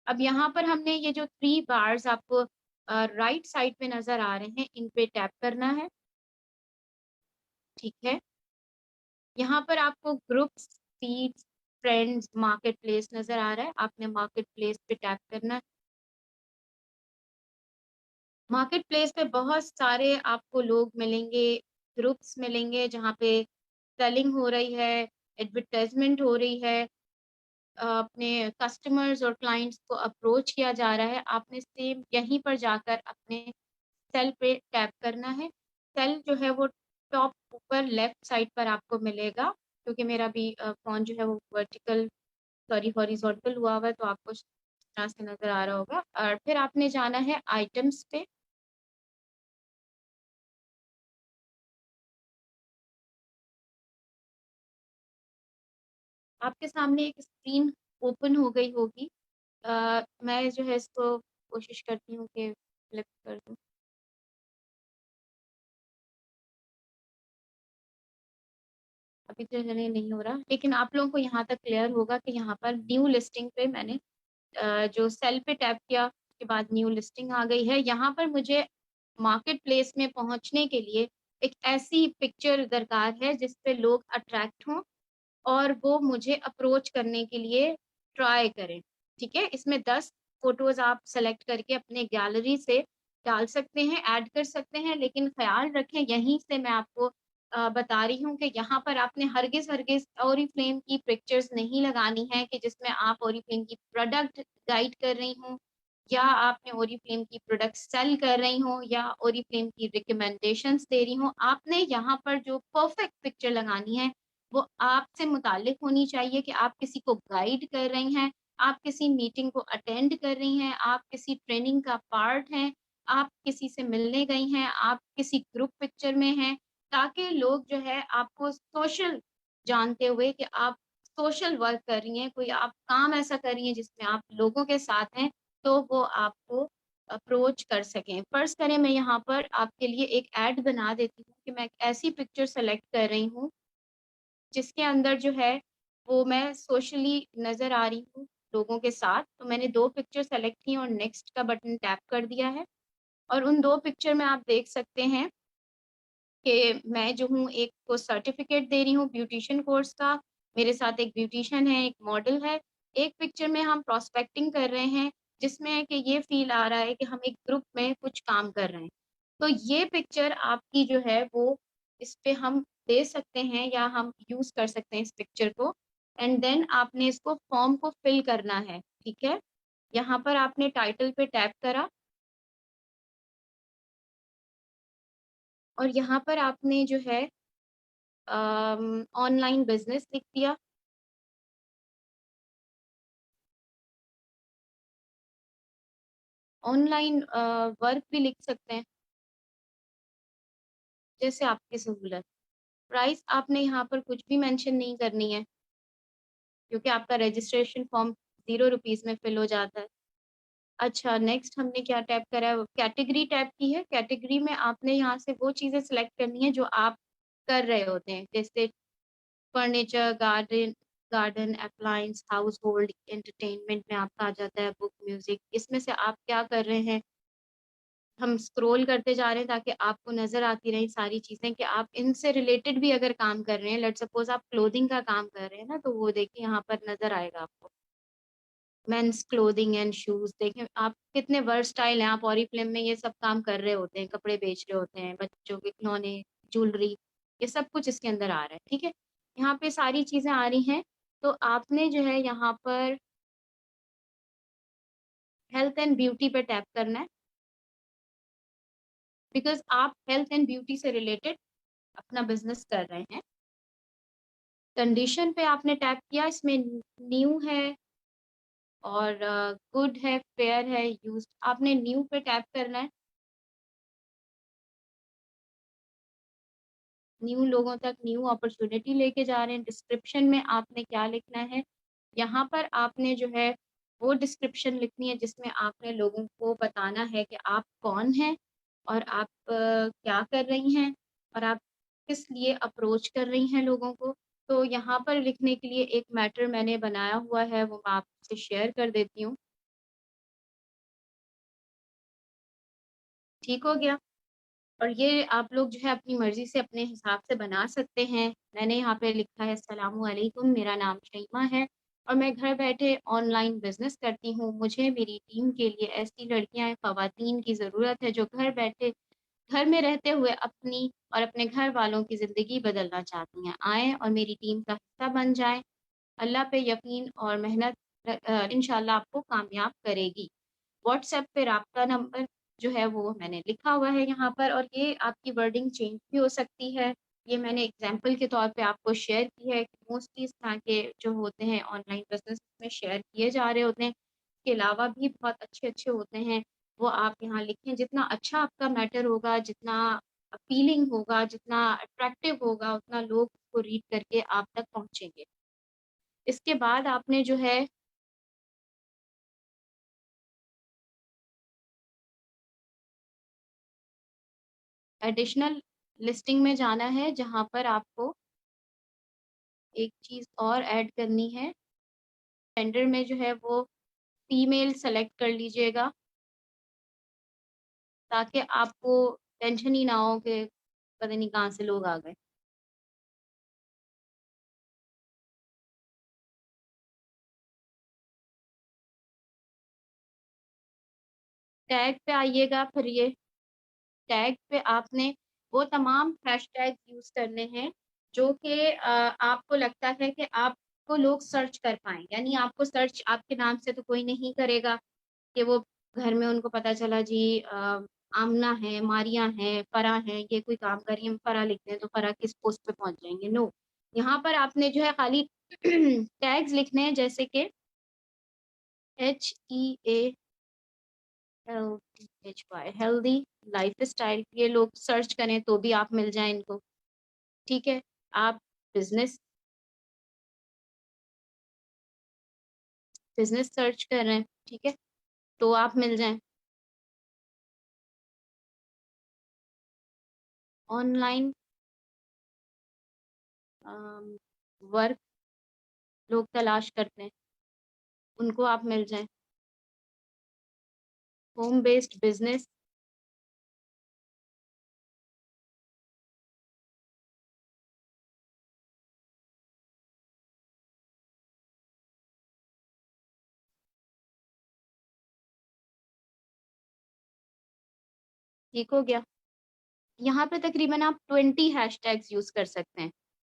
अब यहाँ पर हमने ये जो 3 बार्स आपको राइट साइड पे नज़र आ रहे हैं, इन पे टैप करना है, ठीक है? यहाँ पर आपको groups, feeds, friends, market place नज़र आ रहा है, आपने मार्केट प्लेस पे टैप करना है। मार्केट प्लेस पे बहुत सारे आपको लोग मिलेंगे, ग्रुप्स मिलेंगे जहाँ पे सेलिंग हो रही है, एडवर्टाइज़मेंट हो रही है, अपने कस्टमर्स और क्लाइंट्स को अप्रोच किया जा रहा है। आपने सेम यहीं पर जाकर अपने सेल पे टैप करना है। सेल जो है वो टॉप ऊपर लेफ्ट साइड पर आपको मिलेगा, क्योंकि मेरा भी फ़ोन जो है वो वर्टिकल सॉरी हॉरिज़ॉन्टल हुआ हुआ है तो आपको इस तरह से नज़र आ रहा होगा और फिर आपने जाना है आइटम्स पे। आपके सामने एक स्क्रीन ओपन हो गई होगी। मैं जो है इसको कोशिश करती हूँ कि फ्लिप कर दूँ। अभी तो चलिए नहीं हो रहा, लेकिन आप लोगों को यहाँ तक क्लियर होगा कि यहाँ पर न्यू लिस्टिंग पे मैंने जो सेल पे टैप किया, उसके बाद न्यू लिस्टिंग आ गई है। यहाँ पर मुझे मार्केट प्लेस में पहुँचने के लिए एक ऐसी पिक्चर दरकार है जिस पे लोग अट्रैक्ट हों और वो मुझे अप्रोच करने के लिए ट्राई करें, ठीक है? इसमें 10 फ़ोटोज़ आप सेलेक्ट करके अपने गैलरी से डाल सकते हैं, ऐड कर सकते हैं, लेकिन ख़्याल रखें यहीं से मैं आपको बता रही हूँ कि यहाँ पर आपने हरगिज़ ओरिफ्लेम की पिक्चर्स नहीं लगानी है कि जिसमें आप ओरिफ्लेम की प्रोडक्ट गाइड कर रही हों या आपने ओरिफ्लेम की प्रोडक्ट सेल कर रही हों या ओरिफ्लेम की रिकमेंडेशंस दे रही हों। आपने यहाँ पर जो परफ़ेक्ट पिक्चर लगानी है वो आपसे मुताल्लिक होनी चाहिए कि आप किसी को गाइड कर रही हैं, आप किसी मीटिंग को अटेंड कर रही हैं, आप किसी ट्रेनिंग का पार्ट हैं, आप किसी से मिलने गई हैं, आप किसी ग्रुप पिक्चर में हैं, ताकि लोग जो है आपको सोशल जानते हुए कि आप सोशल वर्क कर रही हैं, कोई आप काम ऐसा कर रही हैं जिसमें आप लोगों के साथ हैं, तो वो आपको अप्रोच कर सकें। फ़र्ज़ करें मैं यहाँ पर आपके लिए एक ऐड बना देती हूँ कि मैं एक ऐसी पिक्चर सेलेक्ट कर रही हूँ जिसके अंदर जो है, वो मैं सोशली नज़र आ रही हूँ लोगों के साथ, तो मैंने 2 पिक्चर सेलेक्ट की और नेक्स्ट का बटन टैप कर दिया है और उन 2 पिक्चर में आप देख सकते हैं कि मैं जो हूँ एक को सर्टिफ़िकेट दे रही हूँ ब्यूटीशियन कोर्स का, मेरे साथ एक ब्यूटीशियन है, एक मॉडल है। एक पिक्चर में हम प्रोस्पेक्टिंग कर रहे हैं, जिसमें कि ये फ़ील आ रहा है कि हम एक ग्रुप में कुछ काम कर रहे हैं। तो ये पिक्चर आपकी जो है वो इस पे हम दे सकते हैं या हम यूज़ कर सकते हैं इस पिक्चर को एंड देन आपने इसको फॉर्म को फिल करना है, ठीक है? यहाँ पर आपने टाइटल पे टैप करा और यहाँ पर आपने जो है ऑनलाइन बिज़नेस लिख दिया। ऑनलाइन वर्क भी लिख सकते हैं, जैसे आपकी सहूलत। प्राइस आपने यहाँ पर कुछ भी मेंशन नहीं करनी है, क्योंकि आपका रजिस्ट्रेशन फॉर्म ₹0 में फिल हो जाता है। अच्छा, नेक्स्ट हमने क्या टैप करा है, कैटेगरी टैप की है। कैटेगरी में आपने यहाँ से वो चीज़ें सिलेक्ट करनी है जो आप कर रहे होते हैं, जैसे furniture, garden, appliance, house hold, entertainment में आपका आ जाता है बुक, म्यूज़िक। इसमें से आप क्या कर रहे हैं, हम स्क्रॉल करते जा रहे हैं ताकि आपको नज़र आती रहें सारी चीज़ें कि आप इनसे रिलेटेड भी अगर काम कर रहे हैं, लेट्स सपोज़ आप क्लोथिंग का काम कर रहे हैं ना, तो वो देखिए यहाँ पर नज़र आएगा आपको। मेंस क्लोथिंग एंड शूज़, देखें आप कितने वर्सटाइल हैं, आप ओरिफ्लेम में ये सब काम कर रहे होते हैं, कपड़े बेच रहे होते हैं, बच्चों के खिलौने, ज्वेलरी, ये सब कुछ इसके अंदर आ रहा है, ठीक है? यहाँ पे सारी चीज़ें आ रही हैं, तो आपने जो है यहाँ पर हेल्थ एंड ब्यूटी पे टैप करना है, बिकॉज़ आप हेल्थ एंड ब्यूटी से रिलेटेड अपना बिज़नेस कर रहे हैं। कंडीशन पे आपने टैप किया, इसमें न्यू है और गुड है, फेयर है, यूज्ड, आपने न्यू पे टैप करना है। न्यू लोगों तक न्यू अपॉर्च्युनिटी लेके जा रहे हैं। डिस्क्रिप्शन में आपने क्या लिखना है, यहाँ पर आपने जो है वो डिस्क्रिप्शन लिखनी है जिसमें आपने लोगों को बताना है कि आप कौन हैं और आप क्या कर रही हैं और आप किस लिए अप्रोच कर रही हैं लोगों को। तो यहाँ पर लिखने के लिए एक मैटर मैंने बनाया हुआ है, वो मैं आपसे शेयर कर देती हूँ। ठीक हो गया? और ये आप लोग जो है अपनी मर्ज़ी से अपने हिसाब से बना सकते हैं। मैंने यहाँ पे लिखा है अस्सलामु अलैकुम, मेरा नाम शईमा है और मैं घर बैठे ऑनलाइन बिज़नेस करती हूँ। मुझे मेरी टीम के लिए ऐसी लड़कियाँ, ख़वातीन की ज़रूरत है जो घर बैठे, घर में रहते हुए अपनी और अपने घर वालों की ज़िंदगी बदलना चाहती हैं। आएँ और मेरी टीम का हिस्सा बन जाएँ। अल्लाह पे यकीन और मेहनत इंशाल्लाह आपको कामयाब करेगी। व्हाट्सएप पे राब्ता नंबर जो है वो मैंने लिखा हुआ है यहाँ पर, और ये आपकी वर्डिंग चेंज भी हो सकती है। ये मैंने एग्ज़ाम्पल के तौर पे आपको शेयर की है कि मोस्टली इस तरह के जो होते हैं ऑनलाइन बिज़नेस में शेयर किए जा रहे होते हैं। इसके अलावा भी बहुत अच्छे-अच्छे होते हैं, वो आप यहाँ लिखें। जितना अच्छा आपका मैटर होगा, जितना अपीलिंग होगा, जितना अट्रैक्टिव होगा, उतना लोग उसको रीड करके आप तक पहुँचेंगे। इसके बाद आपने जो है एडिशनल लिस्टिंग में जाना है, जहाँ पर आपको एक चीज़ और ऐड करनी है। जेंडर में जो है वो फीमेल सेलेक्ट कर लीजिएगा, ताकि आपको टेंशन ही ना हो कि पता नहीं कहाँ से लोग आ गए। टैग पे आइएगा, फिर ये टैग पे आपने वो तमाम हैशटैग यूज़ करने हैं जो कि आपको लगता है कि आपको लोग सर्च कर पाएँ। यानी आपको सर्च आपके नाम से तो कोई नहीं करेगा कि वो घर में उनको पता चला जी आमना है, मारिया हैं, फ़रा हैं, ये कोई काम कर रही है, हम फ़रा लिखते हैं तो फ़रा किस पोस्ट पे पहुँच जाएँगे, नो। यहाँ पर आपने जो है खाली टैग्स लिखने हैं, जैसे कि HEALTHY, हेल्दी लाइफ़स्टाइल, ये लोग सर्च करें तो भी आप मिल जाएँ इनको, ठीक है? आप बिज़नेस बिज़नेस सर्च कर रहे हैं, ठीक है? तो आप मिल जाएँ। ऑनलाइन वर्क लोग तलाश करते हैं, उनको आप मिल जाएँ। होम बेस्ड बिज़नेस, ठीक हो गया। यहाँ पे तकरीबन आप 20 हैशटैग्स यूज़ कर सकते हैं।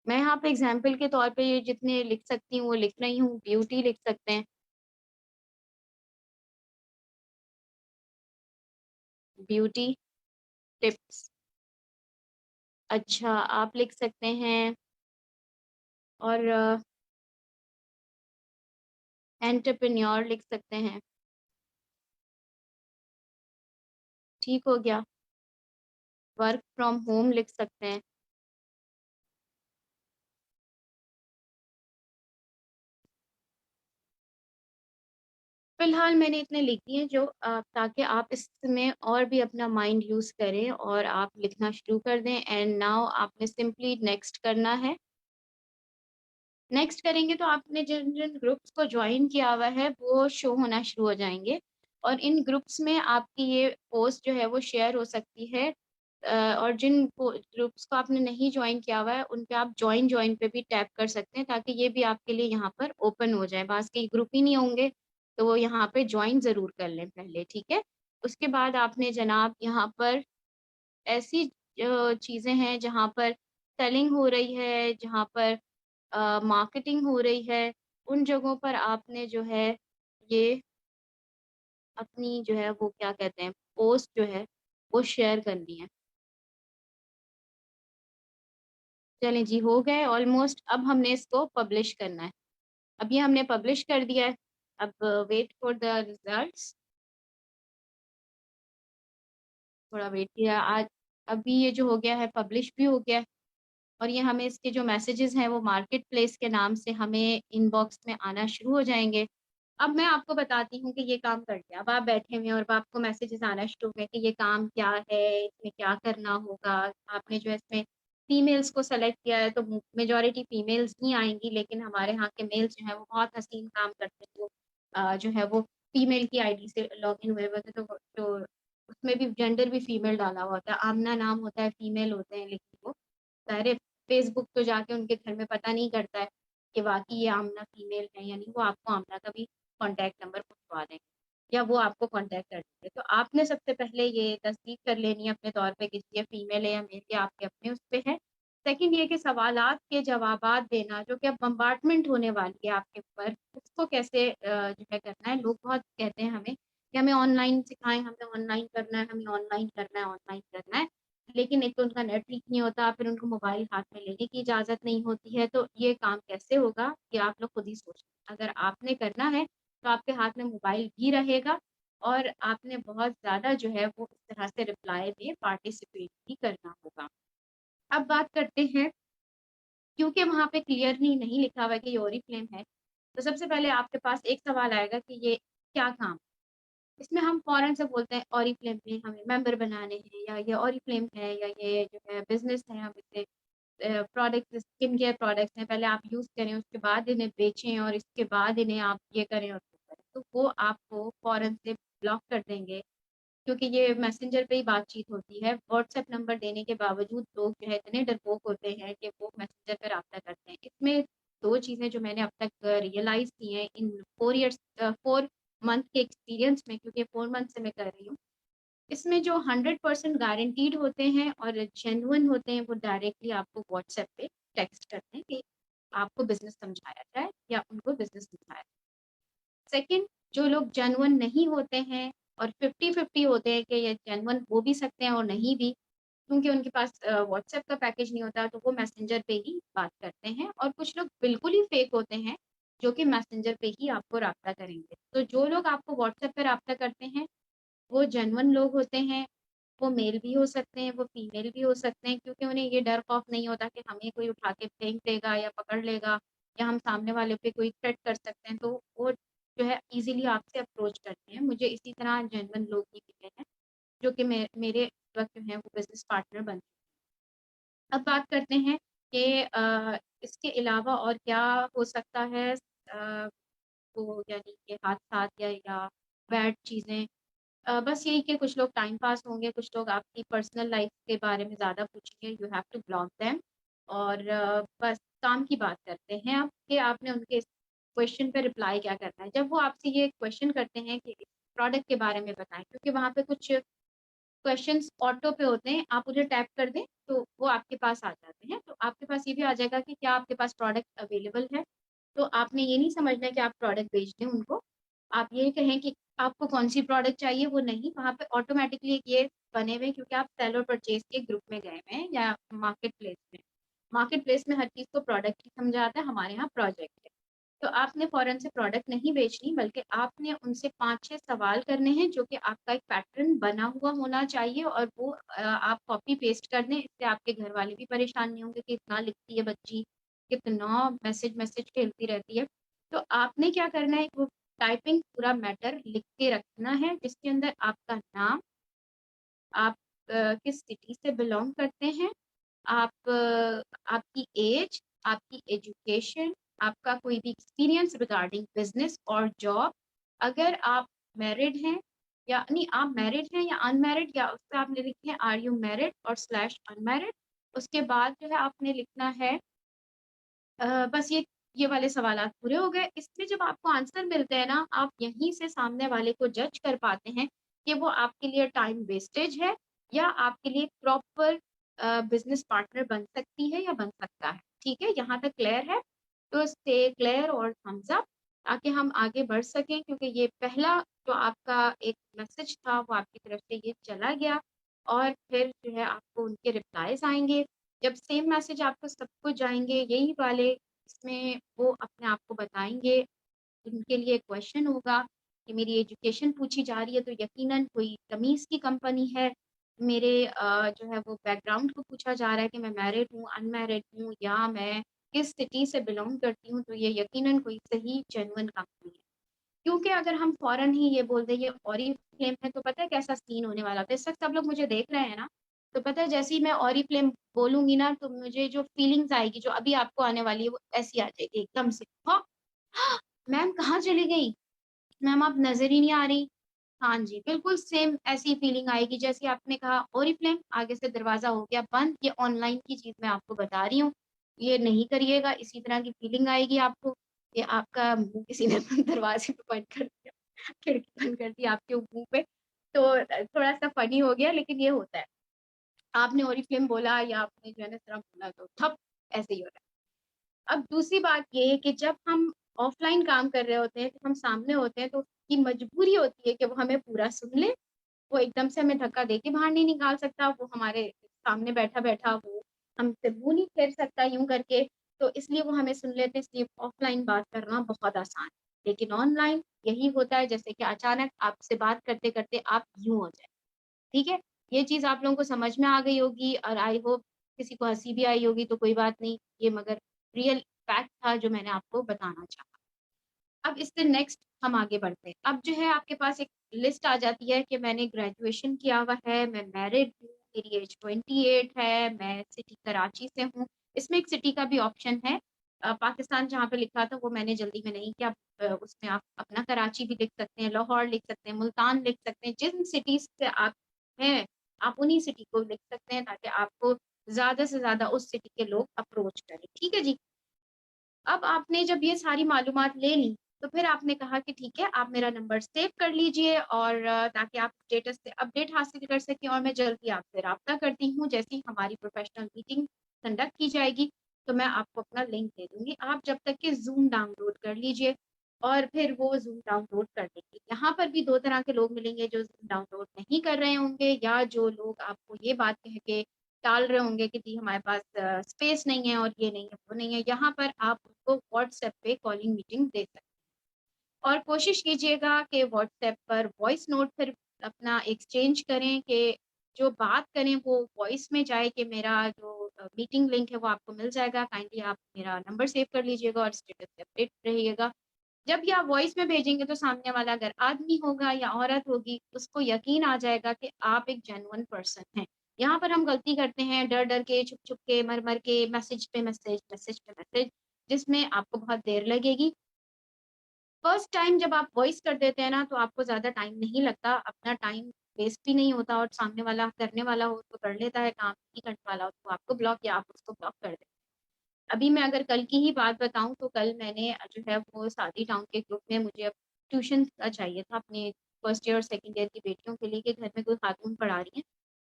मैं यहाँ पे एग्ज़ाम्पल के तौर पे ये जितने लिख सकती हूँ, वो लिख रही हूँ। ब्यूटी लिख सकते हैं, ब्यूटी टिप्स। अच्छा, आप लिख सकते हैं और एंटरप्रेन्योर लिख सकते हैं, ठीक हो गया। वर्क फ्रॉम होम लिख सकते हैं, फिलहाल मैंने इतने लिख दिए हैं जो ताकि आप इसमें और भी अपना माइंड यूज़ करें और आप लिखना शुरू कर दें। एंड नाउ आपने सिंपली नेक्स्ट करना है। नेक्स्ट करेंगे तो आपने जिन जिन ग्रुप्स को ज्वाइन किया हुआ है वो शो होना शुरू हो जाएंगे और इन ग्रुप्स में आपकी ये पोस्ट जो है वो शेयर हो सकती है। और जिन ग्रुप्स को आपने नहीं ज्वाइन किया हुआ है उन पे आप ज्वाइन ज्वाइन पे भी टैप कर सकते हैं ताकि ये भी आपके लिए यहाँ पर ओपन हो जाए। बास के ग्रुप ही नहीं होंगे तो वो यहाँ पे ज्वाइन ज़रूर कर लें पहले, ठीक है। उसके बाद आपने जनाब यहाँ पर ऐसी चीज़ें हैं जहाँ पर सेलिंग हो रही है, जहाँ पर मार्केटिंग हो रही है, उन जगहों पर आपने जो है ये अपनी जो है वो क्या कहते हैं पोस्ट जो है वो शेयर करनी है। चलें जी, हो गए ऑलमोस्ट। अब हमने इसको पब्लिश करना है। अब ये हमने पब्लिश कर दिया है। अब वेट फॉर द रिजल्ट्स। थोड़ा वेट किया आज। अभी ये जो हो गया है पब्लिश भी हो गया है और ये हमें इसके जो मैसेजेस हैं वो मार्केट प्लेस के नाम से हमें इनबॉक्स में आना शुरू हो जाएंगे। अब मैं आपको बताती हूँ कि ये काम कर दिया। अब आप बैठे हुए हैं और अब आपको मैसेजेस आना शुरू हो गए कि ये काम क्या है, इसमें क्या करना होगा। आपने जो है इसमें फीमेल्स को सेलेक्ट किया है तो मेजॉरिटी फीमेल्स ही आएंगी, लेकिन हमारे यहाँ के मेल्स जो है वो बहुत हसीन काम करते हैं। वो जो है वो फीमेल की आईडी से लॉग इन हुए हुए थे तो उसमें भी जेंडर भी फीमेल डाला हुआ होता है। आमना नाम होता है, फीमेल होते हैं, लेकिन वो सारे फेसबुक तो जाके उनके घर में पता नहीं करता है कि वाकई ये आमना फीमेल है या नहीं। वो आपको आमना का भी कॉन्टैक्ट नंबर पूछवा देंगे या वो आपको कॉन्टैक्ट कर देंगे। तो आपने सबसे पहले ये तस्दीक कर लेनी है अपने तौर पे कि ये फीमेल है या मेल, ये आपके अपने उस पे है। सेकंड ये कि सवालात के जवाबात देना जो कि अब बम्बार्डमेंट होने वाली है आपके ऊपर, उसको कैसे जो है करना है। लोग बहुत कहते हैं हमें कि हमें ऑनलाइन सिखाएं, हमें ऑनलाइन करना है, हमें ऑनलाइन करना है, ऑनलाइन करना है। लेकिन एक तो उनका नेट ठीक नहीं होता, फिर उनको मोबाइल हाथ में लेने की इजाज़त नहीं होती है। तो ये काम कैसे होगा ये आप लोग खुद ही सोचें। अगर आपने करना है तो आपके हाथ में मोबाइल भी रहेगा और आपने बहुत ज़्यादा जो है वो इस तरह से रिप्लाई में पार्टिसिपेट भी करना होगा। अब बात करते हैं, क्योंकि वहाँ पे क्लियरली नहीं लिखा हुआ है कि ये ओरिफ्लेम है, तो सबसे पहले आपके पास एक सवाल आएगा कि ये क्या काम। इसमें हम फ़ौरन से बोलते हैं ओरिफ्लेम में हमें मेंबर बनाने हैं, या ये ओरिफ्लेम है, या ये जो है बिज़नेस है, हम इसे प्रोडक्ट स्किन केयर प्रोडक्ट्स हैं, पहले आप यूज़ करें, उसके बाद इन्हें बेचें और इसके बाद इन्हें आप ये करें और वो करें। तो वो आपको फ़ौरन से ब्लॉक कर देंगे, क्योंकि ये मैसेंजर पे ही बातचीत होती है। व्हाट्सएप नंबर देने के बावजूद लोग जो है इतने डरपोक होते हैं कि वो मैसेंजर पे राब्ता करते हैं। इसमें 2 चीज़ें जो मैंने अब तक रियलाइज़ की हैं इन 4 मंथ के एक्सपीरियंस में, क्योंकि 4 मंथ से मैं कर रही हूँ। इसमें जो 100% गारंटीड होते हैं और जेन्युइन होते हैं, वो डायरेक्टली आपको व्हाट्सएप पे टेक्स्ट करते हैं कि आपको बिज़नेस समझाया जाए या उनको बिज़नेस समझाया जाए। सेकंड, जो लोग जेन्युइन नहीं होते हैं और 50-50 होते हैं कि ये जेन्युइन हो भी सकते हैं और नहीं भी, क्योंकि उनके पास व्हाट्सएप का पैकेज नहीं होता तो वो मैसेंजर पे ही बात करते हैं। और कुछ लोग बिल्कुल ही फेक होते हैं जो कि मैसेंजर पे ही आपको राब्ता करेंगे। तो जो लोग आपको व्हाट्सएप पे राब्ता करते हैं वो जेन्युइन लोग होते हैं। वो मेल भी हो सकते हैं, वो फीमेल भी हो सकते हैं, क्योंकि उन्हें ये डर खौफ नहीं होता कि हमें कोई उठा के फेंक देगा या पकड़ लेगा या हम सामने वाले पे कोई थ्रेट कर सकते हैं। तो वो जो है ईज़िली आपसे अप्रोच करते हैं। मुझे इसी तरह जेन्युइन लोग भी मिले हैं जो कि मेरे इस वक़्त जो हैं वो बिज़नेस पार्टनर बन। अब बात करते हैं कि इसके अलावा और क्या हो सकता है, वो यानी कि हादसात या बैड चीज़ें। बस यही कि कुछ लोग टाइम पास होंगे, कुछ लोग आपकी पर्सनल लाइफ के बारे में ज़्यादा पूछेंगे, you have to block them. और बस काम की बात करते हैं अब कि आपने उनके क्वेश्चन पे रिप्लाई क्या करना है। जब वो आपसे ये क्वेश्चन करते हैं कि प्रोडक्ट के बारे में बताएँ, क्योंकि वहाँ पे कुछ क्वेश्चंस ऑटो पे होते हैं, आप उन्हें टैप कर दें तो वो आपके पास आ जाते हैं। तो आपके पास ये भी आ जाएगा कि क्या आपके पास प्रोडक्ट अवेलेबल है। तो आपने ये नहीं समझना है कि आप प्रोडक्ट बेच दें उनको। आप ये कहें कि आपको कौन-सी प्रोडक्ट चाहिए, वो नहीं, वहाँ पे ऑटोमैटिकली एक ये बने हुए हैं, क्योंकि आप सेल और परचेज़ के ग्रुप में गए हुए हैं या मार्केट प्लेस में। मार्केट प्लेस में हर चीज़ को प्रोडक्ट ही समझा आता है, हमारे यहाँ प्रोजेक्ट है। तो आपने फ़ौरन से प्रोडक्ट नहीं बेचनी, बल्कि आपने उनसे 5-6 सवाल करने हैं जो कि आपका एक पैटर्न बना हुआ होना चाहिए और वो आप कॉपी पेस्ट कर दें। इससे आपके घर वाले भी परेशान नहीं होंगे कि इतना लिखती है बच्ची, कितना मैसेज मैसेज खेलती रहती है। तो आपने क्या करना है, वो टाइपिंग पूरा मैटर लिख के रखना है, जिसके अंदर आपका नाम, आप किस सिटी से बिलोंग करते हैं, आप आपकी एज, आपकी एजुकेशन, आपका कोई भी एक्सपीरियंस रिगार्डिंग बिजनेस और जॉब, अगर आप मैरिड हैं या नहीं, आप मैरिड हैं या अनमैरिड, या उस पर आपने लिखे हैं आर यू मैरिड और स्लैश अनमैरिड। उसके बाद जो है आपने लिखना है बस ये वाले सवालात पूरे हो गए। इसमें जब आपको आंसर मिलते हैं ना, आप यहीं से सामने वाले को जज कर पाते हैं कि वो आपके लिए टाइम वेस्टेज है या आपके लिए प्रॉपर बिजनेस पार्टनर बन सकती है या बन सकता है। ठीक है, यहाँ तक क्लियर है? तो स्टे क्लियर और थम्स अप, ताकि हम आगे बढ़ सकें, क्योंकि ये पहला जो आपका एक मैसेज था वो आपकी तरफ से ये चला गया, और फिर जो है आपको उनके रिप्लाईज आएंगे। जब सेम मैसेज आपको सब कुछ जाएंगे यही वाले, इसमें वो अपने आप को बताएंगे, उनके लिए क्वेश्चन होगा कि मेरी एजुकेशन पूछी जा रही है तो यकीनन कोई तमीज़ की कंपनी है, मेरे जो है वो बैकग्राउंड को पूछा जा रहा है कि मैं मैरिड हूँ, अनमैरिड हूँ, या मैं किस सिटी से बिलोंग करती हूँ, तो ये यकीनन कोई सही जेन्युइन कंपनी है। क्योंकि अगर हम फौरन ही ये बोल दें ये ऑरिफ्लेम है, तो पता है कैसा सीन होने वाला है। इस वक्त सब लोग मुझे देख रहे हैं ना, तो पता है जैसे ही मैं ऑरिफ्लेम बोलूंगी ना, तो मुझे जो फीलिंग्स आएगी जो अभी आपको आने वाली है वो ऐसी आ जाएगी एकदम से, हाँ हाँ, मैम कहाँ चली गई, मैम आप नजर ही नहीं आ रही। हाँ जी, बिल्कुल सेम ऐसी फीलिंग आएगी जैसे आपने कहा ओरिफ्लेम, आगे से दरवाजा हो गया बंद। ये ऑनलाइन की चीज मैं आपको बता रही हूँ, ये नहीं करिएगा, इसी तरह की फीलिंग आएगी आपको। ये आपका मुंह किसी ने दरवाजे पे बंद कर दिया, खिड़की बंद कर दी आपके मुंह पे, तो थोड़ा सा फनी हो गया, लेकिन ये होता है। आपने ओरिफ्लेम बोला या आपने जो है ना इस तरह बोला तो ठप ऐसे ही हो रहा है। अब दूसरी बात ये है कि जब हम ऑफलाइन काम कर रहे होते हैं, तो हम सामने होते हैं, तो उसकी मजबूरी होती है कि वो हमें पूरा सुन ले। वो एकदम से हमें धक्का देके बाहर नहीं निकाल सकता, वो हमारे सामने बैठा-बैठा वो हमसे मुँह नहीं फेर सकता यूँ करके, तो इसलिए वो हमें सुन लेते हैं, इसलिए ऑफ़लाइन बात करना बहुत आसान है। लेकिन ऑनलाइन यही होता है जैसे कि अचानक आपसे बात करते-करते आप यूँ हो जाए, ठीक है? ये चीज़ आप लोगों को समझ में आ गई होगी, और आई होप किसी को हँसी भी आई होगी तो कोई बात नहीं, ये मगर रियल फैक्ट था जो मैंने आपको बताना चाहा। अब इससे नेक्स्ट हम आगे बढ़ते हैं। अब जो है आपके पास एक लिस्ट आ जाती है कि मैंने ग्रेजुएशन किया हुआ है, मैं मैरिड हूँ, मेरी एज 28 है, मैं सिटी कराची से हूँ। इसमें एक सिटी का भी ऑप्शन है। पाकिस्तान जहाँ पे लिखा था वो मैंने जल्दी में नहीं किया। उसमें आप अपना कराची भी लिख सकते हैं, लाहौर लिख सकते हैं, मुल्तान लिख सकते हैं। जिन सिटीज़ से आप हैं, आप उन्हीं सिटी को लिख सकते हैं, ताकि आपको ज़्यादा से ज़्यादा उस सिटी के लोग अप्रोच करें। ठीक है जी? अब आपने जब ये सारी मालूमात ले ली, तो फिर आपने कहा कि ठीक है, आप मेरा नंबर सेव कर लीजिए, और ताकि आप स्टेटस से अपडेट हासिल कर सकें, और मैं जल्दी आपसे राब्ता करती हूँ। जैसे ही हमारी प्रोफ़ेशनल मीटिंग कंडक्ट की जाएगी, तो मैं आपको अपना लिंक दे दूँगी। आप जब तक कि ज़ूम डाउनलोड कर लीजिए, और फिर वो ज़ूम डाउनलोड कर लेंगे। यहाँ पर भी 2 तरह के लोग मिलेंगे, जो ज़ूम डाउनलोड नहीं कर रहे होंगे, या जो लोग आपको ये बात कह के टाल रहे होंगे कि जी हमारे पास स्पेस नहीं है और ये नहीं है, वो नहीं है। यहाँ पर आप उनको व्हाट्सएप पे कॉलिंग मीटिंग दे सकते हैं, और कोशिश कीजिएगा कि व्हाट्सएप पर वॉइस नोट फिर अपना एक्सचेंज करें, कि जो बात करें वो वॉइस में जाए, कि मेरा जो मीटिंग लिंक है वो आपको मिल जाएगा। काइंडली आप मेरा नंबर सेव कर लीजिएगा और स्टेटस से अपडेट रहिएगा। जब भी आप वॉइस में भेजेंगे, तो सामने वाला अगर आदमी होगा या औरत होगी, उसको यकीन आ जाएगा कि आप एक जेन्युइन पर्सन हैं। यहाँ पर हम गलती करते हैं डर-डर के, छुप-छुप के, मर-मर के, मैसेज पे मैसेज, मैसेज पे मैसेज, जिसमें आपको बहुत देर लगेगी। फर्स्ट टाइम जब आप वॉइस कर देते हैं ना, तो आपको ज़्यादा टाइम नहीं लगता, अपना टाइम वेस्ट भी नहीं होता, और सामने वाला करने वाला हो तो कर लेता है काम, नहीं करने वाला हो तो आपको ब्लॉक या आप उसको ब्लॉक कर दें। अभी मैं अगर कल की ही बात बताऊँ, तो कल मैंने जो है वो सादी टाउन के ग्रुप में मुझे अब ट्यूशन चाहिए था अपने फर्स्ट ईयर और सेकंड ईयर की बेटियों के लिए, कि घर में कोई खातून पढ़ा रही हैं।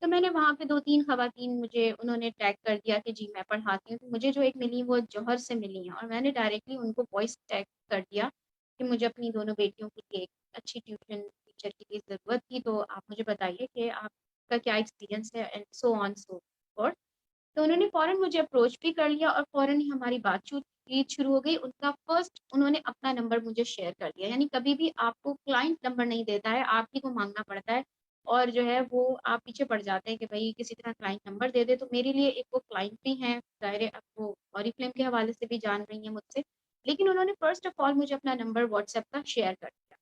तो मैंने वहाँ पे 2-3 ख़वातीन मुझे उन्होंने टैग कर दिया कि जी मैं पढ़ाती हूँ। तो मुझे जो एक मिली वो जौहर से मिली हैं, और मैंने डायरेक्टली उनको वॉइस टैग कर दिया कि मुझे अपनी दोनों बेटियों के लिए एक अच्छी ट्यूशन टीचर की ज़रूरत थी, तो आप मुझे बताइए कि आपका क्या एक्सपीरियंस है, एंड सो ऑन सो फ़ॉर्थ। तो उन्होंने फ़ौरन मुझे अप्रोच भी कर लिया, और फ़ौरन ही हमारी बातचीत शुरू हो गई। उनका फर्स्ट उन्होंने अपना नंबर मुझे शेयर कर दिया, यानी कभी भी आपको क्लाइंट नंबर नहीं देता है, आप ही को माँगना पड़ता है, और जो है वो आप पीछे पड़ जाते हैं कि भई किसी तरह क्लाइंट नंबर दे दे। तो मेरे लिए एक वो क्लाइंट भी हैं, ज़ाहिर है अब वो ऑरिफ्लेम के हवाले से भी जान रही हैं मुझसे। लेकिन उन्होंने फ़र्स्ट ऑफ ऑल मुझे अपना नंबर व्हाट्सएप का शेयर कर दिया।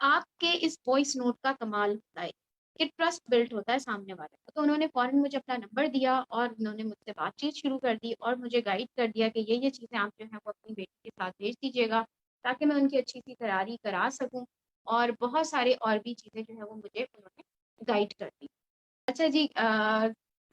आपके इस वॉइस नोट का कमाल होता है कि ट्रस्ट बिल्ड होता है सामने वाले का। तो उन्होंने फ़ौरन मुझे अपना नंबर दिया और उन्होंने मुझसे बातचीत शुरू कर दी और मुझे गाइड कर दिया कि ये चीज़ें आप जो हैं वो अपनी बेटी के साथ भेज दीजिएगा, ताकि मैं उनकी अच्छी-सी तैयारी करा सकूँ, और बहुत सारे और भी चीज़ें जो हैं वो मुझे उन्होंने गाइड कर दी। अच्छा जी,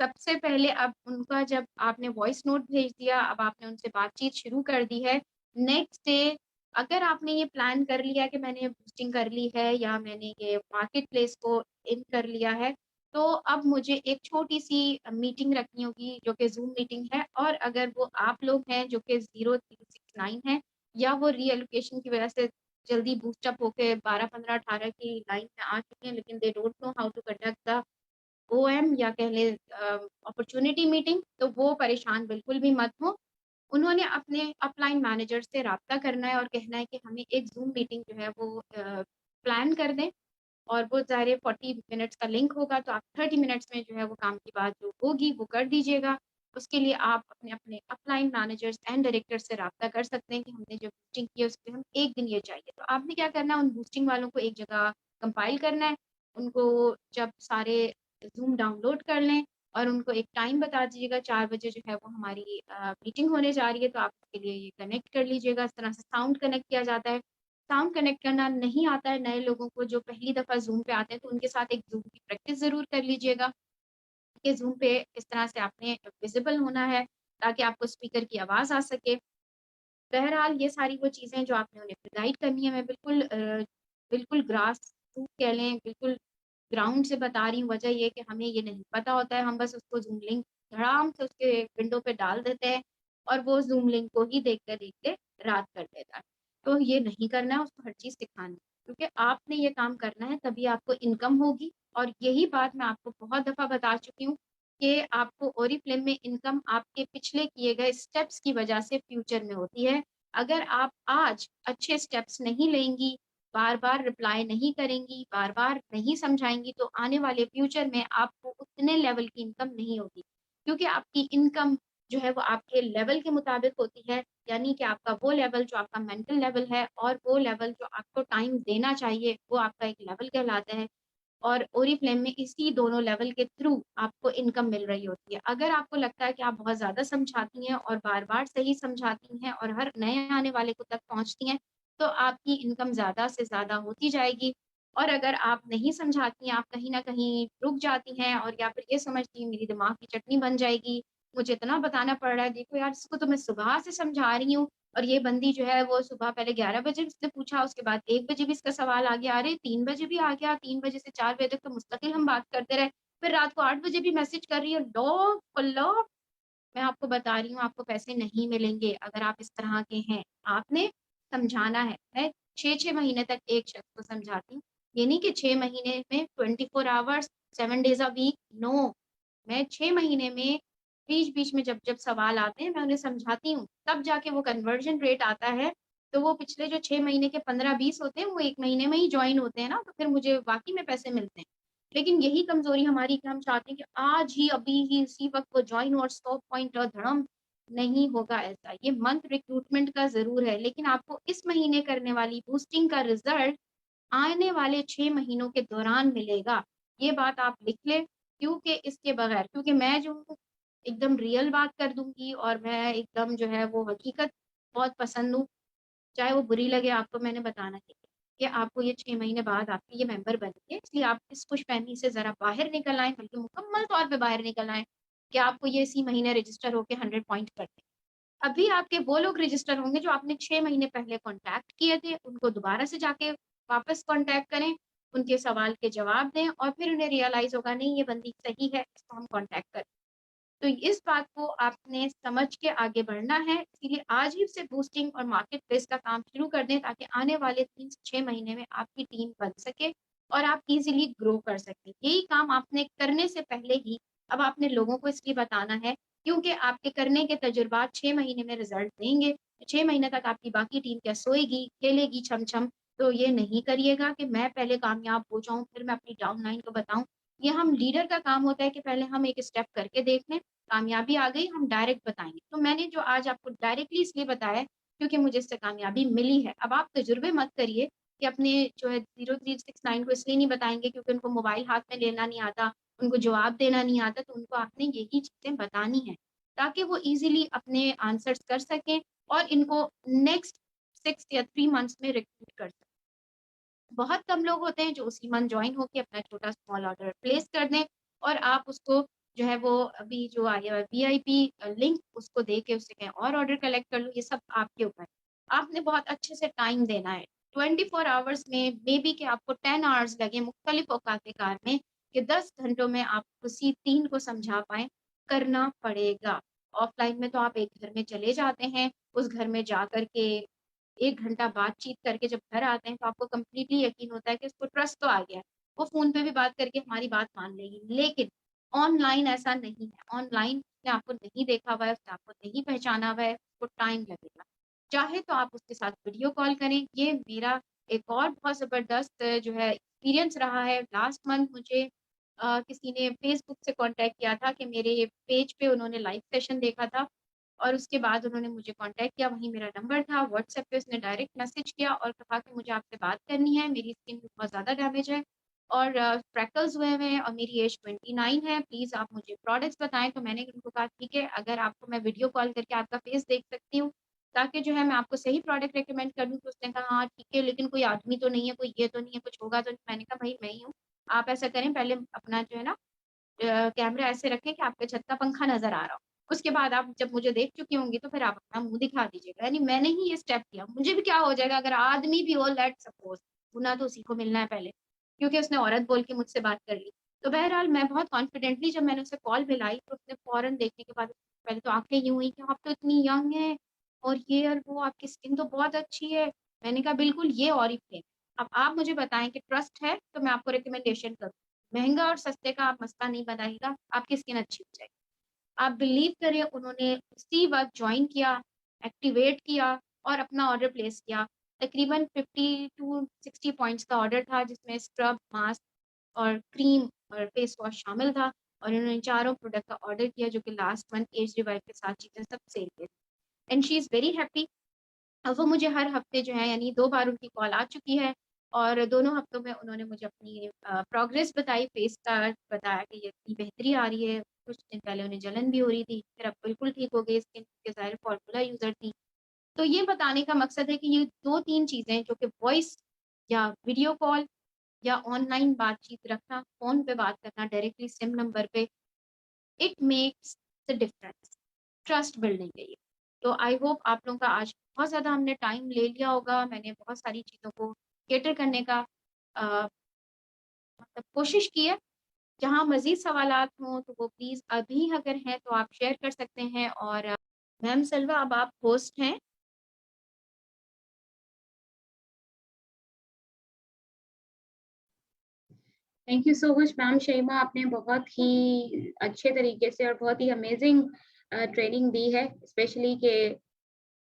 सबसे पहले अब उनका जब आपने वॉइस नोट भेज दिया, अब आपने उनसे बातचीत शुरू कर दी है। नेक्स्ट डे अगर आपने ये प्लान कर लिया कि मैंने बूस्टिंग कर ली है या मैंने ये मार्केट प्लेस को इन कर लिया है, तो अब मुझे एक छोटी-सी मीटिंग रखनी होगी जो कि ज़ूम मीटिंग है, और अगर वो आप लोग हैं जो कि 0369 हैं या वो रीएलोकेशन की वज़ह से जल्दी बूस्ट अप होके 12, 15, 18 की लाइन में आ चुके हैं, लेकिन they don't know how to conduct the OM या कह लें अपॉर्च्युनिटी मीटिंग, तो वो परेशान बिल्कुल भी मत हो। उन्होंने अपने अपलाइन मैनेजर से राब्ता करना है और कहना है कि हमें एक ज़ूम मीटिंग जो है वो प्लान कर दें, और वो ज़ाहिर है 40 मिनट्स का लिंक होगा, तो आप 30 मिनट्स में जो है वो काम की बात जो होगी वो कर दीजिएगा। उसके लिए आप अपने अपलाइन मैनेजर्स एंड डायरेक्टर से राब्ता कर सकते हैं कि हमने जो बूस्टिंग की है उसपे हम 1 दिन ये चाहिए। तो आपने क्या करना है, उन बूस्टिंग वालों को एक जगह कंपाइल करना है। उनको जब सारे ज़ूम डाउनलोड कर लें और उनको एक टाइम बता दीजिएगा 4 बजे जो है वो हमारी मीटिंग होने जा रही है, तो आप उसके लिए ये कनेक्ट कर लीजिएगा। इस तरह से साउंड कनेक्ट किया जाता है। साउंड कनेक्ट करना नहीं आता है नए लोगों को जो पहली दफ़ा ज़ूम पे आते हैं, तो उनके साथ एक ज़ूम की प्रैक्टिस ज़रूर कर लीजिएगा कि ज़ूम पे किस तरह से आपने विज़िबल होना है, ताकि आपको स्पीकर की आवाज़ आ सके। बहरहाल ये सारी वो चीज़ें जो आपने उन्हें गाइड करनी है, मैं बिल्कुल ग्रास रूट कह लें, बिल्कुल ग्राउंड से बता रही हूँ। वजह ये है कि हमें ये नहीं पता होता है, हम बस उसको ज़ूम लिंक धड़ाम से उसके विंडो पे डाल देते हैं और वो ज़ूम लिंक को ही देखते-देखते रात कर देता है। तो ये नहीं करना है, उसको हर चीज़ सिखानी है, क्योंकि आपने ये काम करना है तभी आपको इनकम होगी, और यही बात मैं आपको बहुत दफ़ा बता चुकी हूँ कि आपको ओरिफ्लेम में इनकम आपके पिछले किए गए स्टेप्स की वजह से फ्यूचर में होती है। अगर आप आज अच्छे स्टेप्स नहीं लेंगी, बार-बार रिप्लाई नहीं करेंगी, बार-बार नहीं समझाएँगी, तो आने वाले फ्यूचर में आपको उतने लेवल की इनकम नहीं होगी। क्योंकि आपकी इनकम जो है वो आपके लेवल के मुताबिक होती है, यानी कि आपका वो लेवल जो आपका मेंटल लेवल है और वो लेवल जो आपको टाइम देना चाहिए, वो आपका एक लेवल कहलाता है। और ओरीफ्लेम में इसी दोनों लेवल के थ्रू आपको इनकम मिल रही होती है। अगर आपको लगता है कि आप बहुत ज़्यादा समझाती हैं और बार-बार सही समझाती हैं और हर नए आने वाले को तक पहुँचती हैं, तो आपकी इनकम ज़्यादा से ज़्यादा होती जाएगी। और अगर आप नहीं समझाती हैं, आप कहीं न कहीं रुक जाती हैं और या फिर ये समझती हैं मेरी दिमाग की चटनी बन जाएगी, मुझे इतना बताना पड़ रहा है, देखो यार इसको तो मैं सुबह से समझा रही हूँ और ये बंदी जो है वो सुबह पहले 11 बजे उसने पूछा, उसके बाद 1 बजे भी इसका सवाल आ गया, अरे 3 बजे भी आ गया, 3 बजे से 4 बजे तक तो मुस्तकिल हम बात करते रहे, फिर रात को 8 बजे भी मैसेज कर रही है, लो पल्लो। मैं आपको बता रही हूँ आपको पैसे नहीं मिलेंगे अगर आप इस तरह के हैं। आपने समझाना है। मैं 6-6 महीने तक एक शख्स को समझाती हूँ। ये नहीं कि 6 महीने में 24 hours 7 days a week, no. मैं 6 महीने में बीच-बीच में जब-जब सवाल आते हैं मैं उन्हें समझाती हूँ। तब जाके वो कन्वर्जन रेट आता है, तो वो पिछले जो 6 महीने के 15-20 होते हैं वो 1 महीने में ही जॉइन होते हैं ना, तो फिर मुझे वाक़ई में पैसे मिलते हैं। लेकिन यही कमज़ोरी हमारी कि हम चाहते हैं कि आज ही, अभी ही, उसी वक़्त वो जॉइन और स्टॉप पॉइंट और धड़म, नहीं होगा ऐसा। ये मंथ रिक्रूटमेंट का ज़रूर है, लेकिन आपको इस महीने करने वाली बूस्टिंग का रिज़ल्ट आने वाले 6 महीनों के दौरान मिलेगा। ये बात आप लिख लें, क्योंकि इसके बगैर, क्योंकि मैं जो हूँ एकदम रियल बात कर दूँगी और मैं एकदम जो है वो हकीकत बहुत पसंद हूँ। चाहे वो बुरी लगे आपको, मैंने बताना नहीं है कि आपको ये 6 महीने बाद आपके ये मेंबर बनेंगे, इसलिए आप इस खुशफ़हमी से ज़रा बाहर निकल आएँ, बल्कि मुकम्मल तौर पे बाहर निकल आएँ कि आपको ये इसी महीने रजिस्टर होके 100 पॉइंट कर दें। अभी आपके वो लोग रजिस्टर होंगे जो आपने 6 महीने पहले कॉन्टैक्ट किए थे, उनको दोबारा से जाके वापस कॉन्टैक्ट करें, उनके सवाल के जवाब दें और फिर उन्हें रियलाइज़ होगा नहीं ये बंदी सही है, इसको हम कॉन्टैक्ट करें। तो इस बात को आपने समझ के आगे बढ़ना है, इसीलिए आज ही से बूस्टिंग और मार्केट प्लेस का काम शुरू कर दें, ताकि आने वाले 3 से 6 महीने में आपकी टीम बन सके और आप ईज़िली ग्रो कर सकें। यही काम आपने करने से पहले ही अब आपने लोगों को इसलिए बताना है, क्योंकि आपके करने के तजुर्बात 6 महीने में रिज़ल्ट देंगे। 6 महीने तक आपकी बाकी टीम क्या सोएगी, खेलेगी छम-छम। तो ये नहीं करिएगा कि मैं पहले कामयाब हो जाऊँ, फिर मैं अपनी डाउनलाइन को बताऊँ। ये हम लीडर का काम होता है कि पहले हम एक स्टेप करके देख लें, कामयाबी आ गई हम डायरेक्ट बताएँगे। तो मैंने जो आज आपको डायरेक्टली इसलिए बताया है क्योंकि मुझे इससे कामयाबी मिली है। अब आप तजुर्बे मत करिए कि अपने जो है 0369 को इसलिए नहीं बताएँगे क्योंकि उनको मोबाइल हाथ में लेना नहीं आता, उनको जवाब देना नहीं आता, तो उनको आपने यही चीज़ें बतानी हैं, ताकि वो ईज़िली अपने आंसर्स कर सकें और इनको नेक्स्ट 6 या 3 मंथ्स में रिक्रूट कर सकें। बहुत कम लोग होते हैं जो उसी मंथ जॉइन होके अपना छोटा स्मॉल ऑर्डर प्लेस कर दें और आप उसको जो है वो अभी जो आया है वीआईपी लिंक उसको दे के उससे कहें और ऑर्डर कलेक्ट कर लो, ये सब आपके ऊपर है। आपने बहुत अच्छे से टाइम देना है। 24 आवर्स में मे बी कि आपको 10 आवर्स लगे मुख्तलिफ औकात-ए-कार में कि 10 घंटों में आप किसी 3 को समझा पाएँ, करना पड़ेगा। ऑफलाइन में तो आप एक घर में चले जाते हैं, उस घर में जाकर के 1 घंटा बातचीत करके जब घर आते हैं तो आपको कंप्लीटली यकीन होता है कि इसको ट्रस्ट तो आ गया है। वो फ़ोन पे भी बात करके हमारी बात मान लेगी। लेकिन ऑनलाइन ऐसा नहीं है। ऑनलाइन उसने आपको नहीं देखा हुआ है, उसने आपको नहीं पहचाना हुआ है, उसको टाइम लगेगा। चाहे तो आप उसके साथ वीडियो कॉल करें। ये मेरा एक और बहुत ज़बरदस्त जो है एक्सपीरियंस रहा है। लास्ट मंथ मुझे किसी ने फ़ेसबुक से कॉन्टैक्ट किया था कि मेरे पेज पे उन्होंने लाइव सेशन देखा था और उसके बाद उन्होंने मुझे कॉन्टैक्ट किया, वहीं मेरा नंबर था, व्हाट्सएप पे उसने डायरेक्ट मैसेज किया और कहा कि मुझे आपसे बात करनी है, मेरी स्किन बहुत ज़्यादा डैमेज है और फ्रैकल्स हुए हुए हैं और मेरी एज 29 है, प्लीज़ आप मुझे प्रोडक्ट्स बताएँ। तो मैंने उनको कहा ठीक है, अगर आपको मैं वीडियो कॉल करके आपका फेस देख सकती हूँ, ताकि जो है मैं आपको सही प्रोडक्ट रिकमेंड कर दूँ। तो उसने कहा हाँ, ठीक है, लेकिन कोई आदमी तो नहीं है, कोई ये तो नहीं है, कुछ होगा तो नहीं? मैंने कहा भई मैं ही हूँ। आप ऐसा करें पहले अपना जो है ना कैमरा ऐसे रखें कि आपके छत का पंखा नज़र आ रहा हो। उसके बाद आप जब मुझे देख चुकी होंगी तो फिर आप अपना मुँह दिखा दीजिएगा। यानी मैंने ही ये स्टेप किया। मुझे भी क्या हो जाएगा अगर आदमी भी हो लेट्स सपोज़, गुनाह तो उसी को मिलना है पहले, क्योंकि उसने औरत बोल के मुझसे बात कर ली। तो बहरहाल मैं बहुत कॉन्फिडेंटली जब मैंने उसे कॉल मिलाई तो उसने फ़ौरन देखने के बाद पहले तो आँखें यूँ हुई कि आप तो इतनी यंग हैं और ये और वो आपकी स्किन तो बहुत अच्छी है। मैंने कहा बिल्कुल ये ओरिफ्लेम। अब आप मुझे बताएँ कि ट्रस्ट है तो मैं आपको रिकमेंडेशन करूँ। महँगा और सस्ते का आप मसला नहीं बनाइएगा, आपकी स्किन अच्छी हो जाएगी। आप बिलीव करें उन्होंने उसी वक़्त जॉइन किया, एक्टिवेट किया और अपना ऑर्डर प्लेस किया। तकरीबन 50 टू 60 पॉइंट्स का ऑर्डर था जिसमें स्क्रब, मास्क और क्रीम और फेस वॉश शामिल था और इन्होंने चारों प्रोडक्ट का ऑर्डर किया जो कि लास्ट मंथ एज रिवाइव के साथ चीज़ें सब सेल पे थी। And she is very happy. वो मुझे हर हफ्ते जो है यानी 2 बार उनकी कॉल आ चुकी है और दोनों हफ्तों में उन्होंने मुझे अपनी प्रोग्रेस बताई, फेस का बताया कि ये इतनी बेहतरी आ रही है। कुछ दिन पहले उन्हें जलन भी हो रही थी, फिर अब बिल्कुल ठीक हो गई स्किन क्योंकि ज़ाहिर फ़ॉर्मूला यूज़र थी। तो ये बताने का मकसद है कि ये 2-3 चीज़ें जो कि वॉइस या वीडियो कॉल या ऑनलाइन बातचीत रखना, फ़ोन पे बात करना डायरेक्टली सिम नंबर पे, it makes the difference. Trust building है ये। तो आई होप आप लोगों का आज बहुत ज़्यादा हमने टाइम ले लिया होगा। मैंने बहुत सारी चीज़ों को कैटर करने का अ, मतलब कोशिश की है। जहाँ मज़ीद सवालात हों तो वो प्लीज़ अभी अगर हैं तो आप शेयर कर सकते हैं और मैम सलवा अब आप होस्ट हैं। Thank you so much ma'am Shaima, आपने बहुत ही अच्छे तरीके से और बहुत ही अमेजिंग ट्रेनिंग दी है, स्पेशली कि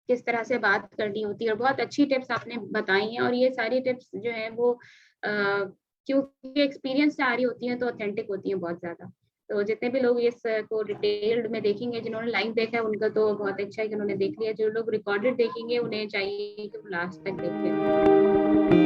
किस तरह से बात करनी होती है और बहुत अच्छी टिप्स आपने बताई हैं और ये सारी टिप्स जो हैं वो क्योंकि एक्सपीरियंस से आ रही होती हैं तो ऑथेंटिक होती हैं बहुत ज़्यादा। तो जितने भी लोग इस को डिटेल्ड में देखेंगे, जिन्होंने लाइव देखा है उनका तो बहुत अच्छा है कि उन्होंने देख लिया, जो लोग रिकॉर्डेड देखेंगे उन्हें चाहिए कि वो लास्ट तक देखें।